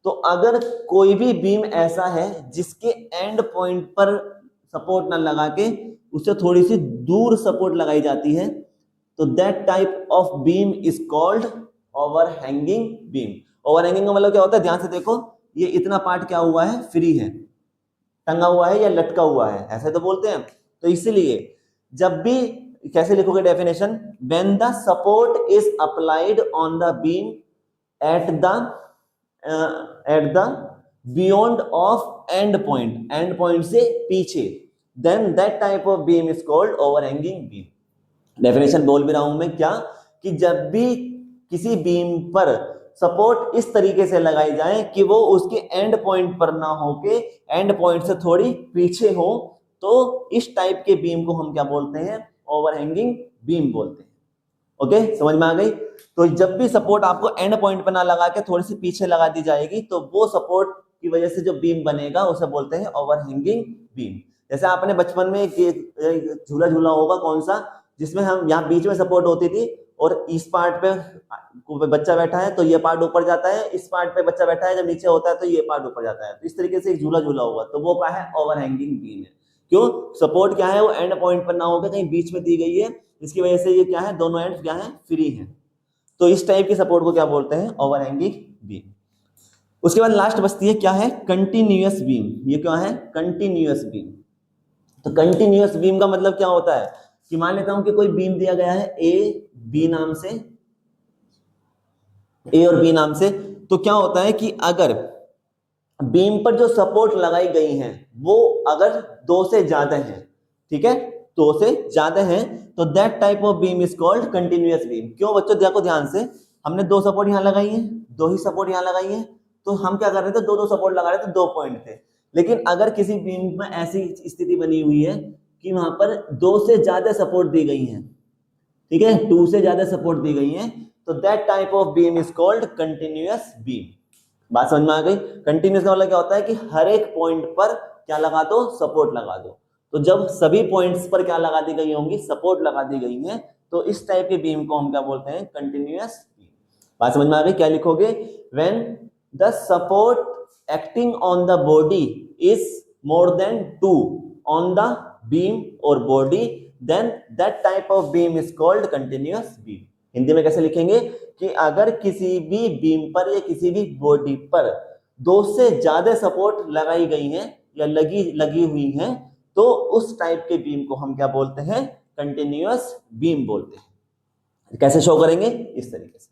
तो अगर कोई भी बीम ऐसा है जिसके एंड पॉइंट पर सपोर्ट ना लगा के उससे थोड़ी सी दूर सपोर्ट लगाई जाती है, तो that type of beam is called overhanging beam. Overhanging का मतलब क्या होता है? ध्यान से देखो, ये इतना पार्ट क्या हुआ है? फ्री है, टंगा हुआ है या लटका हुआ है, ऐसे तो बोलते हैं। तो इसीलिए जब भी कैसे लिखोगे definition? When the support is applied on the beam at the beyond of end point से पीछे, then that type of beam is called overhanging beam. Definition बोल भी रहा हूं मैं क्या, कि जब भी किसी बीम पर सपोर्ट इस तरीके से लगाई जाए कि वो उसके एंड पॉइंट पर ना होके एंड पॉइंट से थोड़ी पीछे हो, तो इस टाइप के बीम को हम क्या बोलते हैं? ओवरहैंगिंग बीम बोलते हैं। ओके, समझ में आ गई? तो जब भी सपोर्ट आपको एंड पॉइंट पर ना लगा के थोड़ी सी पीछे लगा दी जाएगी, तो वो सपोर्ट की वजह से जो बीम बनेगा उसे बोलते हैं ओवरहैंगिंग बीम। जैसे आपने बचपन में एक झूला झूला होगा, कौन सा? जिसमें हम यहाँ बीच में सपोर्ट होती थी और इस पार्ट पे बच्चा बैठा है तो ये पार्ट ऊपर जाता है, इस पार्ट पे बच्चा बैठा है जब नीचे होता है तो ये पार्ट ऊपर जाता है। तो इस तरीके से एक झूला झूला होगा, तो वो क्या है? ओवरहैंगिंग बीम है। क्यों? सपोर्ट क्या है? वो एंड पॉइंट पर ना होकर कहीं बीच में दी गई है, इसकी वजह से ये क्या है? दोनों एंड क्या है? फ्री है। तो इस टाइप की सपोर्ट को क्या बोलते हैं? Overhanging beam. उसके बाद लास्ट बचती है क्या है? Continuous beam. ये क्या है? Continuous beam. तो कंटिन्यूअस बीम का मतलब क्या होता है कि मान लेता हूं कि कोई बीम दिया गया है ए बी नाम से, ए और बी नाम से। तो क्या होता है कि अगर बीम पर जो सपोर्ट लगाई गई है वो अगर दो से ज्यादा है, ठीक है, दो से ज्यादा है, तो that type of beam is called continuous beam. क्यों बच्चों? देखो ध्यान से, हमने दो सपोर्ट यहां लगाई है, दो ही सपोर्ट यहां लगाई है, तो हम क्या कर रहे थे? दो दो सपोर्ट लगा रहे थे, दो पॉइंट थे। लेकिन अगर किसी बीम में ऐसी स्थिति बनी हुई है कि वहां पर दो से ज्यादा सपोर्ट दी गई है, ठीक है, टू से ज्यादा सपोर्ट दी गई है, तो that type of beam is called continuous beam. बात समझ में आ गई? कंटिन्यूअस का मतलब क्या होता है कि हर एक पॉइंट पर क्या लगा दो? सपोर्ट लगा दो। तो जब सभी पॉइंट्स पर क्या लगा दी गई होंगी? सपोर्ट लगा दी गई है, तो इस टाइप के बीम को हम क्या बोलते हैं? Continuous beam. बात समझ में आ गई? क्या लिखोगे? When the support acting on the body is more than 2 on the beam और body, then that type of beam is called continuous beam. Hindi में कैसे लिखेंगे कि अगर किसी भी बीम पर या किसी भी बॉडी पर दो से ज्यादा सपोर्ट लगाई गई है या लगी हुई है, तो उस टाइप के बीम को हम क्या बोलते हैं? कंटिन्यूअस बीम बोलते हैं। कैसे शो करेंगे? इस तरीके से,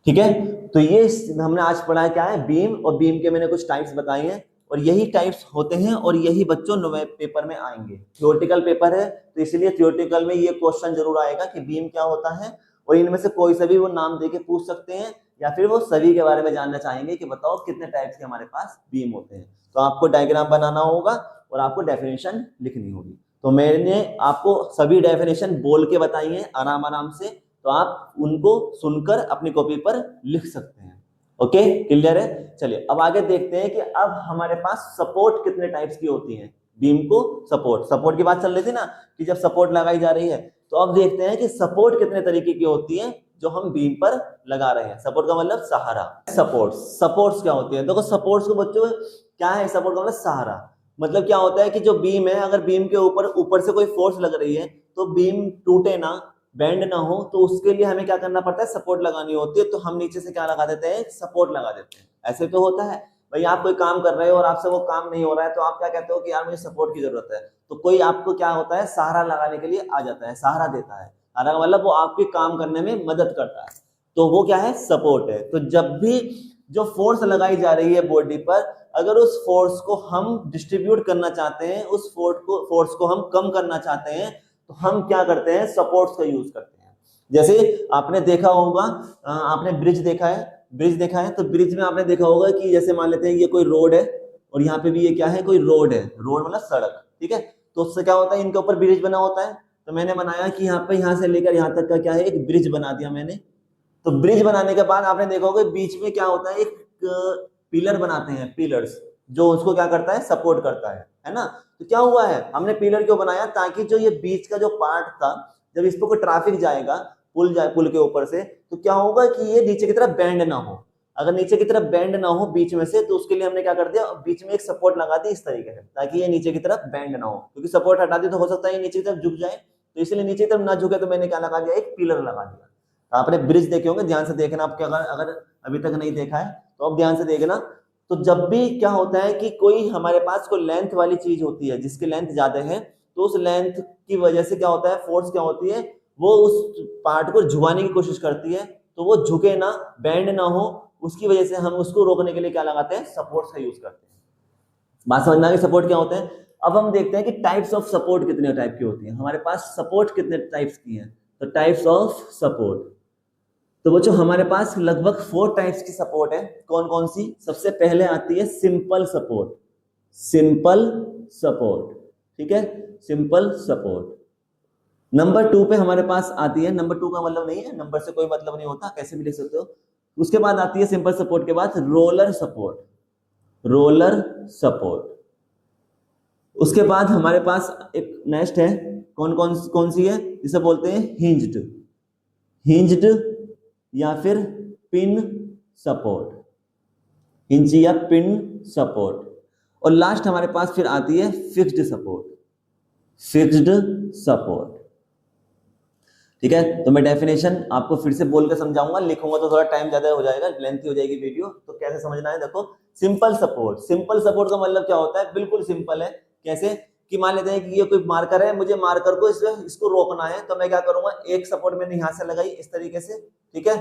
ठीक है। तो ये हमने आज पढ़ा है क्या है? बीम, और बीम के मैंने कुछ टाइप्स बताए हैं, और यही टाइप्स होते हैं और यही बच्चों नए पेपर में आएंगे। थ्योरेटिकल पेपर है तो इसलिए थ्योरेटिकल में ये क्वेश्चन जरूर आएगा कि बीम क्या होता है, और इनमें से कोई सा भी वो नाम देके पूछ सकते हैं, या फिर वो सभी के बारे में जानना चाहेंगे कि बताओ कितने टाइप्स के हमारे पास बीम होते हैं। तो आपको डायग्राम बनाना होगा और आपको डेफिनेशन लिखनी होगी। तो मैंने आपको सभी डेफिनेशन बोल के बताई है आराम आराम से, तो आप उनको सुनकर अपनी कॉपी पर लिख सकते हैं। ओके, क्लियर है? चलिए अब आगे देखते हैं कि अब हमारे पास सपोर्ट कितने टाइप्स की होती हैं। बीम को सपोर्ट की बात चल रही थी ना कि जब सपोर्ट लगाई जा रही है, तो अब देखते हैं कि सपोर्ट कितने तरीके की होती है जो हम बीम पर लगा रहे हैं। सपोर्ट का मतलब सहारा। सपोर्ट्स क्या होती है? देखो सपोर्ट्स को बच्चों क्या है? सपोर्ट का मतलब सहारा। मतलब क्या होता है कि जो बीम है, अगर बीम के ऊपर से कोई फोर्स लग रही है तो बीम टूटे ना, बेंड ना हो, तो उसके लिए हमें क्या करना पड़ता है? सपोर्ट लगानी होती है। तो हम नीचे से क्या लगा देते हैं? सपोर्ट लगा देते हैं। ऐसे तो होता है भाई, आप कोई काम कर रहे हो और आपसे वो काम नहीं हो रहा है, तो आप क्या कहते हो कि यार मुझे सपोर्ट की जरूरत है, तो कोई आपको क्या होता है? सहारा लगाने के लिए आ जाता है, सहारा देता है। सहारा मतलब वो आपके काम करने में मदद करता है, तो वो क्या है? सपोर्ट है। तो जब भी जो फोर्स लगाई जा रही है बॉडी पर, अगर उस फोर्स को हम डिस्ट्रीब्यूट करना चाहते हैं, उस फोर्स को हम कम करना चाहते हैं, तो हम क्या करते हैं? सपोर्ट्स का यूज करते हैं। जैसे आपने देखा होगा, आपने ब्रिज देखा है, तो ब्रिज में आपने देखा होगा कि जैसे मान लेते हैं ये कोई रोड है और यहाँ पे भी ये क्या है? कोई रोड है। रोड मतलब सड़क, ठीक है। तो उससे क्या होता है? इनके ऊपर ब्रिज बना होता है। तो मैंने बनाया कि यहाँ पे, यहाँ से लेकर यहाँ तक का क्या है? एक ब्रिज बना दिया मैंने। तो ब्रिज बनाने के बाद आपने देखा होगा बीच में क्या होता है? एक पिलर बनाते हैं, पिलर्स जो उसको क्या करता है, सपोर्ट करता है ना। तो क्या हुआ है, हमने पिलर क्यों बनाया, ताकि जो ये बीच का जो पार्ट था, जब इस पर कोई ट्रैफिक जाएगा, पुल के ऊपर से, तो क्या होगा कि ये नीचे की तरफ बेंड ना हो। अगर नीचे की तरफ बेंड ना हो बीच में से, तो उसके लिए हमने क्या कर दिया, बीच में एक सपोर्ट लगा दी इस तरीके से, ताकि ये नीचे की तरफ बेंड ना हो, क्योंकि सपोर्ट हटा दी तो हो सकता है ये नीचे की तरफ झुक जाए, तो इसलिए नीचे की तरफ ना झुके, तो मैंने क्या लगा दिया, एक पिलर लगा दिया। तो आपने ब्रिज देखे होंगे, ध्यान से देखना आपके, अगर अभी तक नहीं देखा है तो अब ध्यान से देखना। तो जब भी क्या होता है कि कोई हमारे पास कोई लेंथ वाली चीज होती है, जिसकी लेंथ ज्यादा है, तो उस लेंथ की वजह से क्या होता है, फोर्स क्या होती है, वो उस पार्ट को झुकाने की कोशिश करती है, तो वो झुके ना, बेंड ना हो, उसकी वजह से हम उसको रोकने के लिए क्या लगाते हैं, सपोर्ट्स का यूज करते हैं। बात समझ में आ गई, सपोर्ट क्या होते हैं। अब हम देखते हैं कि टाइप्स ऑफ सपोर्ट कितने टाइप की होती है, हमारे पास सपोर्ट कितने टाइप्स की है। तो टाइप्स ऑफ सपोर्ट, तो बच्चों हमारे पास लगभग 4 टाइप्स की सपोर्ट है। कौन कौन सी, सबसे पहले आती है सिंपल सपोर्ट, सिंपल सपोर्ट, ठीक है, सिंपल सपोर्ट। नंबर 2 पे हमारे पास आती है, नंबर 2 का मतलब नहीं है, नंबर से कोई मतलब नहीं होता, कैसे भी लिख सकते हो। उसके बाद आती है सिंपल सपोर्ट के बाद रोलर सपोर्ट, रोलर सपोर्ट। उसके बाद हमारे पास एक नेक्स्ट है, कौन सी है, इसे बोलते हैं हिंज्ड, हिंज्ड या फिर पिन सपोर्ट, हिंज या पिन सपोर्ट। और लास्ट हमारे पास फिर आती है फिक्स्ड सपोर्ट, फिक्स्ड सपोर्ट, ठीक है। तो मैं डेफिनेशन आपको फिर से बोल के समझाऊंगा, लिखूंगा तो थोड़ा टाइम ज्यादा हो जाएगा, लेंथी हो जाएगी वीडियो, तो कैसे समझना है देखो। सिंपल सपोर्ट, सिंपल सपोर्ट का मतलब क्या होता है, बिल्कुल सिंपल है। कैसे कि मान लेते हैं कि ये कोई मार्कर है, मुझे मार्कर को इसको रोकना है, तो मैं क्या करूंगा, एक सपोर्ट मैंने यहां से लगाई इस तरीके से, ठीक है,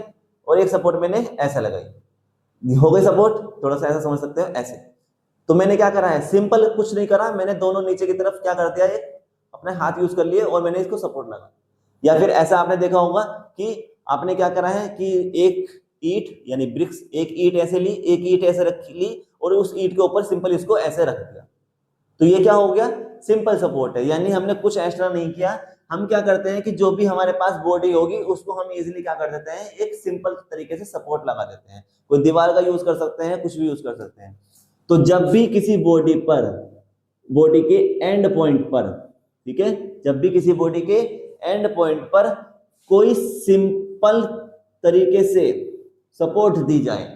और एक सपोर्ट मैंने ऐसा लगाई, हो गई सपोर्ट, थोड़ा सा ऐसा समझ सकते हो ऐसे। तो मैंने क्या करा है, सिंपल कुछ नहीं करा, मैंने दोनों नीचे की तरफ क्या कर दिया, एक अपने हाथ यूज कर लिए और मैंने इसको सपोर्ट लगा। या फिर ऐसा आपने देखा होगा कि आपने क्या करा है कि एक ईंट यानी ब्रिक्स, एक ईंट ऐसे ली, एक ईंट ऐसे रख ली, और उस ईंट के ऊपर सिंपल इसको ऐसे रख दिया, तो ये क्या हो गया, सिंपल सपोर्ट है। यानी हमने कुछ एक्स्ट्रा नहीं किया, हम क्या करते हैं कि जो भी हमारे पास बॉडी होगी उसको हम इजीली क्या कर देते हैं, एक सिंपल तरीके से सपोर्ट लगा देते हैं। कोई दीवार का यूज कर सकते हैं, कुछ भी यूज कर सकते हैं। तो जब भी किसी बॉडी पर, बॉडी के एंड पॉइंट पर, ठीक है, जब भी किसी बॉडी के एंड पॉइंट पर कोई सिंपल तरीके से सपोर्ट दी जाए,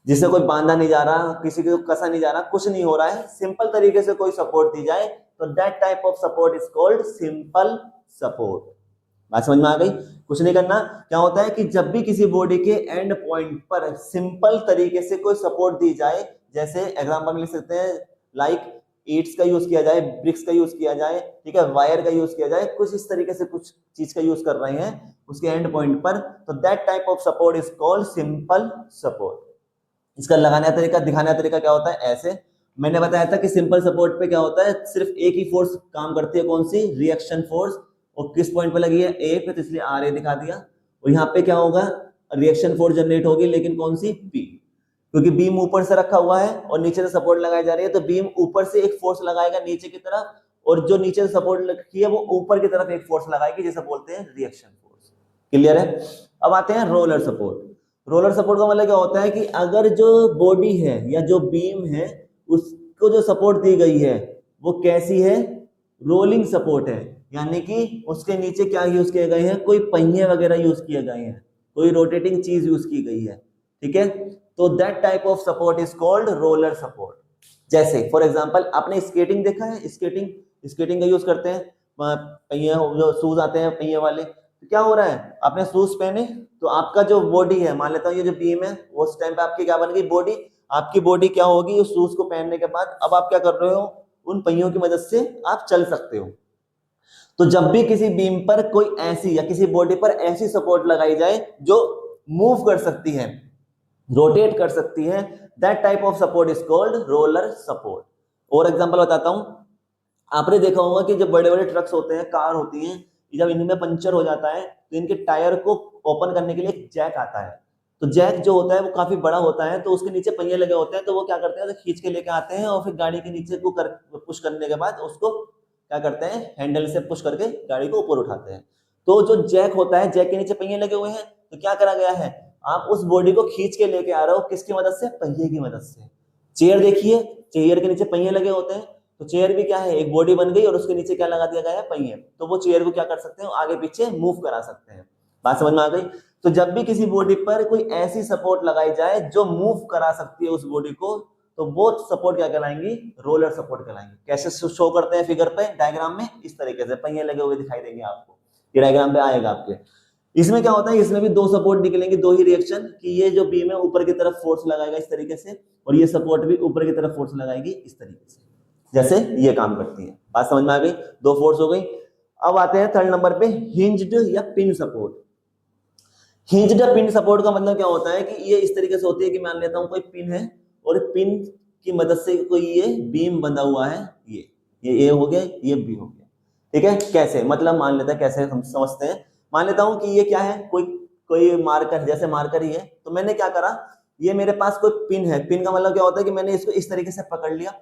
जिसे कोई बांधा नहीं जा रहा, किसी को कसा नहीं जा रहा, कुछ नहीं हो रहा है, सिंपल तरीके से कोई सपोर्ट दी जाए, तो that type of support is called simple support. बात समझ में आ गई, कुछ नहीं करना। क्या होता है कि जब भी किसी बॉडी के एंड पॉइंट पर सिंपल तरीके से कोई सपोर्ट दी जाए, जैसे एग्जांपल में लिख सकते हैं, लाइक ईट्स का यूज किया जाए, ब्रिक्स का यूज किया जाए, ठीक है, वायर का यूज किया जाए, कुछ इस तरीके से कुछ चीज का यूज कर रहे हैं उसके एंड पॉइंट पर, तो that type of support is called simple support. इसका लगाने का तरीका, दिखाने का तरीका क्या होता है, ऐसे मैंने बताया था कि सिंपल सपोर्ट पे क्या होता है, सिर्फ एक ही फोर्स काम करती है, कौन सी, रिएक्शन फोर्स, और किस पॉइंट पे लगी है, ए पे, तो इसलिए आर ए दिखा दिया। और यहाँ पे क्या होगा, रिएक्शन फोर्स जनरेट होगी, लेकिन कौन सी, पी, क्योंकि बीम ऊपर से रखा हुआ है और नीचे से सपोर्ट लगाई जा रही है, तो बीम ऊपर से एक फोर्स लगाएगा नीचे की तरफ, और जो नीचे से सपोर्ट रखी है वो ऊपर की तरफ एक फोर्स लगाएगी, जिसे बोलते हैं रिएक्शन फोर्स। क्लियर है। अब आते हैं रोलर सपोर्ट। रोलर सपोर्ट का मतलब क्या होता है कि अगर जो बॉडी है या जो बीम है उसको जो सपोर्ट दी गई है वो कैसी है, रोलिंग सपोर्ट है, यानी कि उसके नीचे क्या यूज किए गए हैं, कोई पहिए वगैरह यूज किए गए हैं, कोई रोटेटिंग चीज यूज की गई है, ठीक है, तो that type of support is called roller support. जैसे फॉर एग्जांपल आपने स्केटिंग देखा है, स्केटिंग का यूज करते हैं, पहिए जो शूज आते हैं पहिए वाले, तो क्या हो रहा है, आपने शूज पहने तो आपका जो बॉडी है, मान लेता हूँ ये जो बीम है, वो उस टाइम पे आपकी क्या बन गई, बॉडी, आपकी बॉडी क्या होगी, उस शूज को पहनने के बाद अब आप क्या कर रहे हो, उन पहियों की मदद से आप चल सकते हो। तो जब भी किसी बीम पर कोई ऐसी या किसी बॉडी पर ऐसी सपोर्ट लगाई जाए जो मूव कर सकती है, रोटेट कर सकती है, that type of support is called roller support. और एग्जांपल बताता हूं, आपने देखा होगा कि जब बड़े बड़े ट्रक्स होते हैं, कार होती हैं, जब इनमें पंचर हो जाता है तो इनके टायर को ओपन करने के लिए एक जैक आता है, तो जैक जो होता है वो काफी बड़ा होता है, तो उसके नीचे पहिए लगे होते हैं, तो वो क्या करते हैं, तो खींच के लेके आते हैं और फिर गाड़ी के नीचे को पुश करने के बाद उसको क्या करते हैं, हैंडल से पुश करके गाड़ी को ऊपर उठाते हैं। तो जो जैक होता है, जैक के नीचे पहिए लगे हुए हैं, तो क्या करा गया है, आप उस बॉडी को खींच के लेके आ रहे हो, किसकी मदद से, पहिए की मदद से। चेयर देखिए, चेयर के नीचे पहिए लगे होते हैं, तो चेयर भी क्या है, एक बॉडी बन गई और उसके नीचे क्या लगा दिया गया है, पहिए। तो वो चेयर को क्या कर सकते हैं, आगे पीछे मूव करा सकते हैं। बात समझ में आ गई। तो जब भी किसी बॉडी पर कोई ऐसी सपोर्ट लगाई जाए जो मूव करा सकती है उस बॉडी को, तो वो सपोर्ट क्या कहलाएंगी, रोलर सपोर्ट कहलाएंगी। कैसे शो करते हैं फिगर पे, डायग्राम में इस तरीके से पहिए लगे हुए दिखाई देंगे आपको, ये डायग्राम पे आएगा आपके। इसमें क्या होता है, इसमें भी दो सपोर्ट निकलेंगे, दो ही रिएक्शन, कि ये जो बीम है ऊपर की तरफ फोर्स लगाएगा इस तरीके से, और ये सपोर्ट भी ऊपर की तरफ फोर्स लगाएगी इस तरीके से, जैसे ये काम करती है। बात समझ में आ गई, दो फोर्स हो गई। अब आते हैं थर्ड नंबर पे, हिंज्ड या पिन सपोर्ट। हिंज्ड या पिन सपोर्ट का मतलब क्या होता है कि ये इस तरीके से होती है कि मान लेता हूं कोई पिन है और पिन की मदद से कोई ये बीम बंधा हुआ है, ये हो गया, ये बी हो गया, ठीक है। कैसे, मतलब मान लेते हैं, कैसे हम समझते हैं, मान लेता हूं कि ये क्या है, कोई मार्कर, जैसे मार्कर ही है, तो मैंने क्या करा, ये मेरे पास कोई पिन है, पिन का मतलब क्या होता है कि मैंने इसको इस तरीके से पकड़ लिया।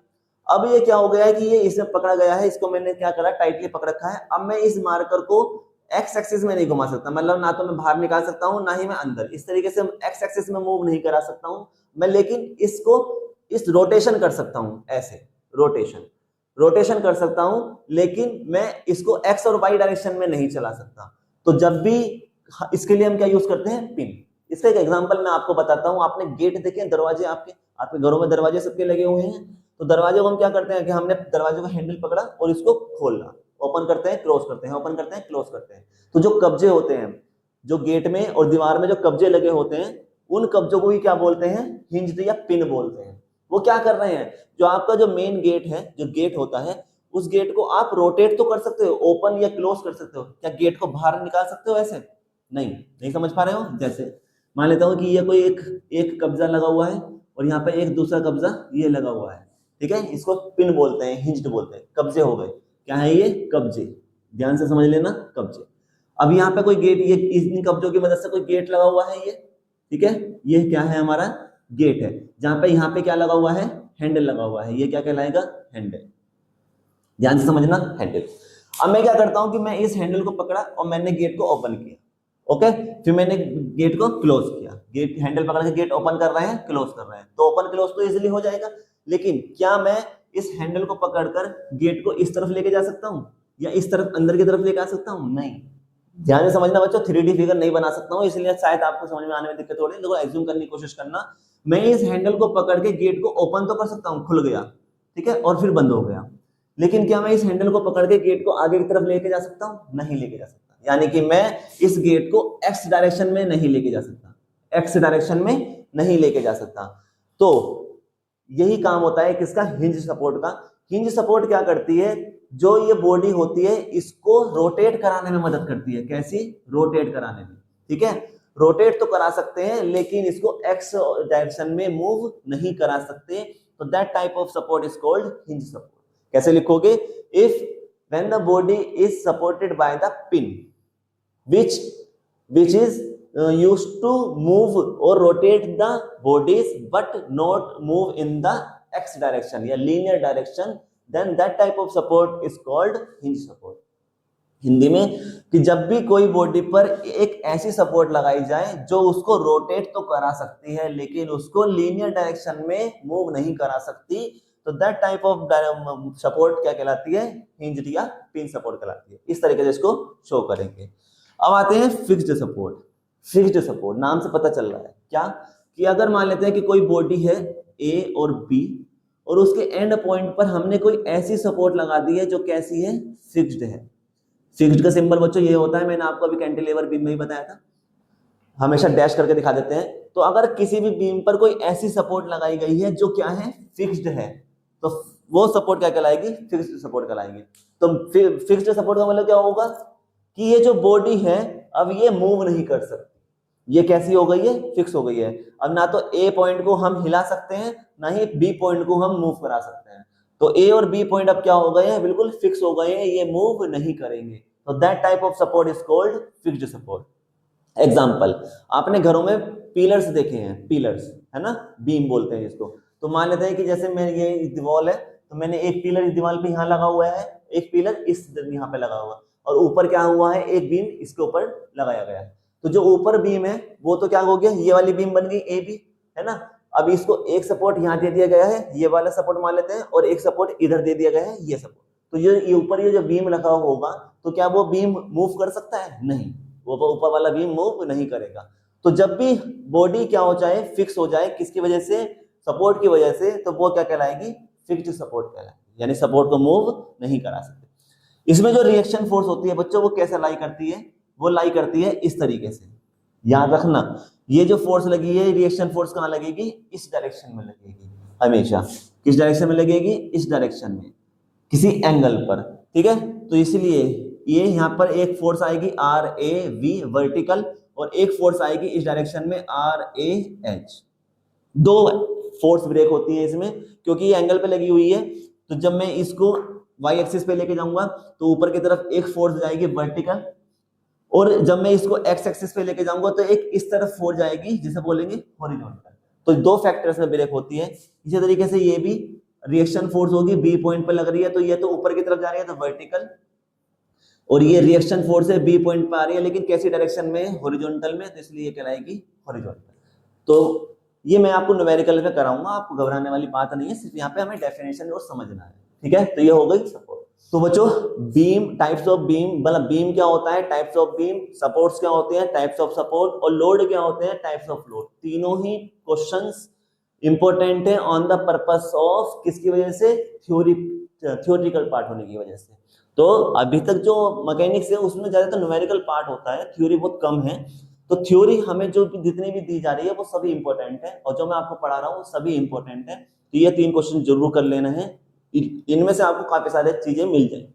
अब ये क्या हो गया है कि ये इसमें पकड़ा गया है, इसको मैंने क्या करा, टाइटली पकड़ रखा है। अब मैं इस मार्कर को एक्स एक्सिस में नहीं घुमा सकता, मतलब ना तो मैं बाहर निकाल सकता हूं ना ही मैं अंदर, इस तरीके से एक्स एक्सिस में मूव नहीं करा सकता हूं मैं, लेकिन इसको इस रोटेशन कर सकता हूं, ऐसे रोटेशन कर सकता हूं, लेकिन मैं इसको एक्स और वाई डायरेक्शन में नहीं चला सकता। तो जब भी इसके लिए हम क्या यूज करते हैं, पिन। इसका एक एग्जांपल मैं आपको बताता हूं। आपने गेट देखे, दरवाजे, आपके घरों में दरवाजे सबके लगे हुए हैं, तो दरवाजे को हम क्या करते हैं कि हमने दरवाजे का हैंडल पकड़ा और इसको खोला, ओपन करते हैं, क्लोज करते हैं, ओपन करते हैं, क्लोज करते हैं। तो जो कब्जे होते हैं, जो गेट में और दीवार में जो कब्जे लगे होते हैं, उन कब्जों को भी क्या बोलते हैं, हिंज्ड या पिन बोलते हैं। वो क्या कर रहे हैं, जो आपका जो मेन गेट है, जो गेट होता है, उस गेट को आप रोटेट तो कर सकते हो, ओपन या क्लोज कर सकते हो, क्या गेट को बाहर निकाल सकते हो ऐसे? नहीं समझ पा रहे हो। जैसे मान लेता हूं कि ये कोई एक कब्जा लगा हुआ है और यहाँ पे एक दूसरा कब्जा ये लगा हुआ है, ठीक है, इसको पिन बोलते हैं, हिंज्ड बोलते हैं। कब्जे हो गए, क्या है ये, कब्जे, ध्यान से समझ लेना, कब्जे। अब यहाँ पे कोई गेट, ये इन कब्जों की मदद से कोई गेट लगा हुआ है, ये ठीक है, ये क्या है, हमारा गेट है, जहां पे यहाँ पे क्या लगा हुआ है, हैंडल लगा हुआ है, ये क्या कहलाएगा, हैंडल। ध्यान से समझना, हैंडल। अब मैं क्या करता हूं कि मैं इस हैंडल को पकड़ा और मैंने गेट को ओपन किया, ओके, फिर मैंने गेट को क्लोज किया, गेट हैंडल पकड़ के गेट ओपन कर रहे हैं, क्लोज कर रहे हैं, तो ओपन क्लोज तो इजीली हो जाएगा। लेकिन क्या मैं इस हैंडल को पकड़कर गेट को इस तरफ लेके जा सकता हूं या इस तरफ अंदर की तरफ लेके आ सकता हूं? नहीं। ध्यान से समझना बच्चों, 3D फिगर नहीं बना सकता हूं, इसलिए शायद आपको समझ में आने में दिक्कत हो रही है। देखो, एज्यूम करने की कोशिश करना, मैं इस हैंडल को पकड़ के गेट को ओपन तो कर सकता हूं, खुल गया, ठीक है, और फिर बंद हो गया। लेकिन क्या मैं इस हैंडल को पकड़ के गेट को आगे की तरफ लेके जा सकता हूं? नहीं लेके जा सकता। यानी कि मैं इस गेट को एक्स डायरेक्शन में नहीं लेके जा सकता, एक्स डायरेक्शन में नहीं लेके जा सकता। तो यही काम होता है किसका, हिंज सपोर्ट का। हिंज सपोर्ट क्या करती है, जो ये बॉडी होती है इसको रोटेट कराने में मदद करती है। कैसी, रोटेट कराने में, ठीक है, रोटेट तो करा सकते हैं लेकिन इसको एक्स डायरेक्शन में मूव नहीं करा सकते। तो that type of support is called hinge support. कैसे लिखोगे, if when the body is supported by the pin which is used to move or rotate the bodies but not move in the x direction या linear direction, then that type of support is called hinge support। Hindi में कि जब भी कोई body पर एक ऐसी support लगाई जाए जो उसको रोटेट तो करा सकती है लेकिन उसको लीनियर डायरेक्शन में मूव नहीं करा सकती, तो दैट टाइप ऑफ सपोर्ट क्या कहलाती है, हिंज्ड या पिन सपोर्ट कहलाती है। इस तरीके से इसको शो करेंगे। अब आते हैं फिक्स्ड सपोर्ट। फिक्स्ड सपोर्ट, नाम से पता चल रहा है क्या, कि अगर मान लेते हैं कि कोई बॉडी है ए और बी और उसके एंड पॉइंट पर हमने कोई ऐसी सपोर्ट लगा दी है जो कैसी है, फिक्स्ड है। फिक्स्ड का सिंबल बच्चों ये होता है, मैंने आपको अभी कैंटिलीवर बीम में ही बताया था, हमेशा डैश करके दिखा देते हैं। तो अगर किसी भी बीम पर कोई ऐसी सपोर्ट लगाई गई है जो क्या है, फिक्स्ड है, तो वो सपोर्ट क्या कहलाएगी, फिक्स्ड सपोर्ट कहलाएगी। तो फिक्स्ड सपोर्ट का मतलब क्या होगा कि ये जो बॉडी है अब ये मूव नहीं कर सकती, ये कैसी हो गई है, फिक्स हो गई है। अब ना तो ए पॉइंट को हम हिला सकते हैं ना ही बी पॉइंट को हम मूव करा सकते हैं। तो ए और बी पॉइंट अब क्या हो गए हैं, बिल्कुल फिक्स हो गए हैं, ये मूव नहीं करेंगे। तो that type of support is called fixed support. Example, आपने घरों में पिलर्स देखे हैं, पिलर्स है ना, बीम बोलते हैं इसको। तो मान लेते हैं कि जैसे मैं ये दीवार है, तो मैंने एक पिलर इस दीवार पे यहाँ लगा हुआ है, एक पिलर इस यहाँ पे लगा हुआ, और ऊपर क्या हुआ है, एक बीम इसके ऊपर लगाया गया। तो जो ऊपर बीम है वो तो क्या हो गया, ये वाली बीम बन गई ए बी, है ना। अब इसको एक सपोर्ट यहाँ दे दिया गया है, ये वाला सपोर्ट मान लेते हैं, और एक सपोर्ट इधर दे दिया गया है, ये सपोर्ट। तो ये ऊपर ये जो बीम रखा होगा तो क्या वो बीम मूव कर सकता है? नहीं, वो ऊपर वाला बीम मूव नहीं करेगा। तो जब भी बॉडी क्या हो जाए, फिक्स हो जाए, किसकी वजह से? सपोर्ट की वजह से, तो वो क्या कहलाएगी? फिक्स्ड सपोर्ट कहलाएगी, यानी सपोर्ट को मूव नहीं करा सकते। इसमें जो रिएक्शन फोर्स होती है बच्चों, वो कैसे लाई करती है? वो लाई करती है इस तरीके से। याद रखना, ये जो फोर्स लगी है, रिएक्शन फोर्स कहाँ लगेगी? इस डायरेक्शन में लगेगी हमेशा। किस डायरेक्शन में लगेगी? इस डायरेक्शन में, किसी एंगल पर, ठीक है। तो इसलिए ये यहाँ पर एक फोर्स आएगी RAV वर्टिकल, और एक फोर्स आएगी इस डायरेक्शन में RAH। दो फोर्स ब्रेक होती है इसमें, क्योंकि ये एंगल पे लगी हुई है। तो जब मैं इसको y एक्सिस पे लेके जाऊंगा तो ऊपर की तरफ एक फोर्स जाएगी वर्टिकल, और जब मैं इसको x एक्सिस पे लेके जाऊंगा तो एक इस तरफ फोर्स जाएगी, जिसे बोलेंगे हॉरिजॉन्टल। तो दो फैक्टर्स में ब्रेक होती है। इसी तरीके से ये भी रिएक्शन फोर्स होगी, बी पॉइंट पर लग रही है, तो ये तो ऊपर की तरफ जा रही है, तो वर्टिकल, और ये रिएक्शन फोर्स है बी पॉइंट पर आ रही है, लेकिन कैसी डायरेक्शन में? हॉरिजॉन्टल में, तो इसलिए ये कहलाएगी हॉरिजॉन्टल। तो ये मैं आपको न्यूमेरिकल में कराऊंगा, आपको घबराने वाली बात नहीं है, सिर्फ यहाँ पे हमें डेफिनेशन और समझना है, ठीक है। तो ये हो गई सपोर्ट। तो बच्चों, बीम, टाइप्स ऑफ बीम, मतलब बीम क्या होता है, टाइप्स ऑफ बीम, सपोर्ट्स क्या होते हैं, टाइप्स ऑफ सपोर्ट, और लोड क्या होते हैं, टाइप्स ऑफ लोड। तीनों ही क्वेश्चंस इंपॉर्टेंट है ऑन द पर्पस ऑफ, किसकी वजह से? थ्योरिटिकल पार्ट होने की वजह से। तो अभी तक जो मैकेनिक्स है उसमें ज्यादातर न्यूमेरिकल पार्ट होता है, थ्योरी बहुत कम है। तो थ्योरी हमें जो जितनी भी दी जा रही है वो सभी इंपॉर्टेंट है, और जो मैं आपको पढ़ा रहा हूँ वो सभी इंपॉर्टेंट है। तो ये 3 क्वेश्चन जरूर कर लेना है, इनमें से आपको काफी सारी चीजें मिल जाएंगी,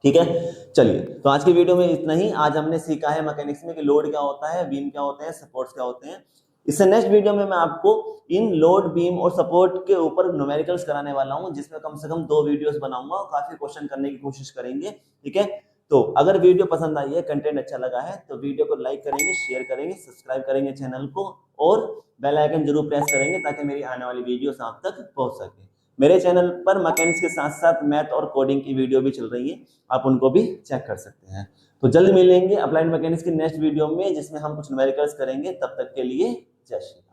ठीक है। चलिए, तो आज की वीडियो में इतना ही। आज हमने सीखा है मैकेनिक्स में कि लोड क्या होता है, बीम क्या होते हैं, सपोर्ट्स क्या होते हैं। इससे नेक्स्ट वीडियो में मैं आपको इन लोड, बीम और सपोर्ट के ऊपर न्यूमेरिकल्स कराने वाला हूं, जिसमें कम से कम 2 वीडियोस बनाऊंगा और काफी क्वेश्चन करने की कोशिश करेंगे, ठीक है। तो अगर वीडियो पसंद आई है, कंटेंट अच्छा लगा है, तो वीडियो को लाइक करेंगे, शेयर करेंगे, सब्सक्राइब करेंगे चैनल को, और बेल आइकन जरूर प्रेस करेंगे ताकि मेरी आने वाली वीडियोस आप तक पहुंच सके। मेरे चैनल पर मैकेनिक्स के साथ साथ मैथ और कोडिंग की वीडियो भी चल रही है, आप उनको भी चेक कर सकते हैं। तो जल्द मिलेंगे अप्लाइड मैकेनिक्स की नेक्स्ट वीडियो में, जिसमें हम कुछ न्यूमेरिकल्स करेंगे। तब तक के लिए जय श्री राम।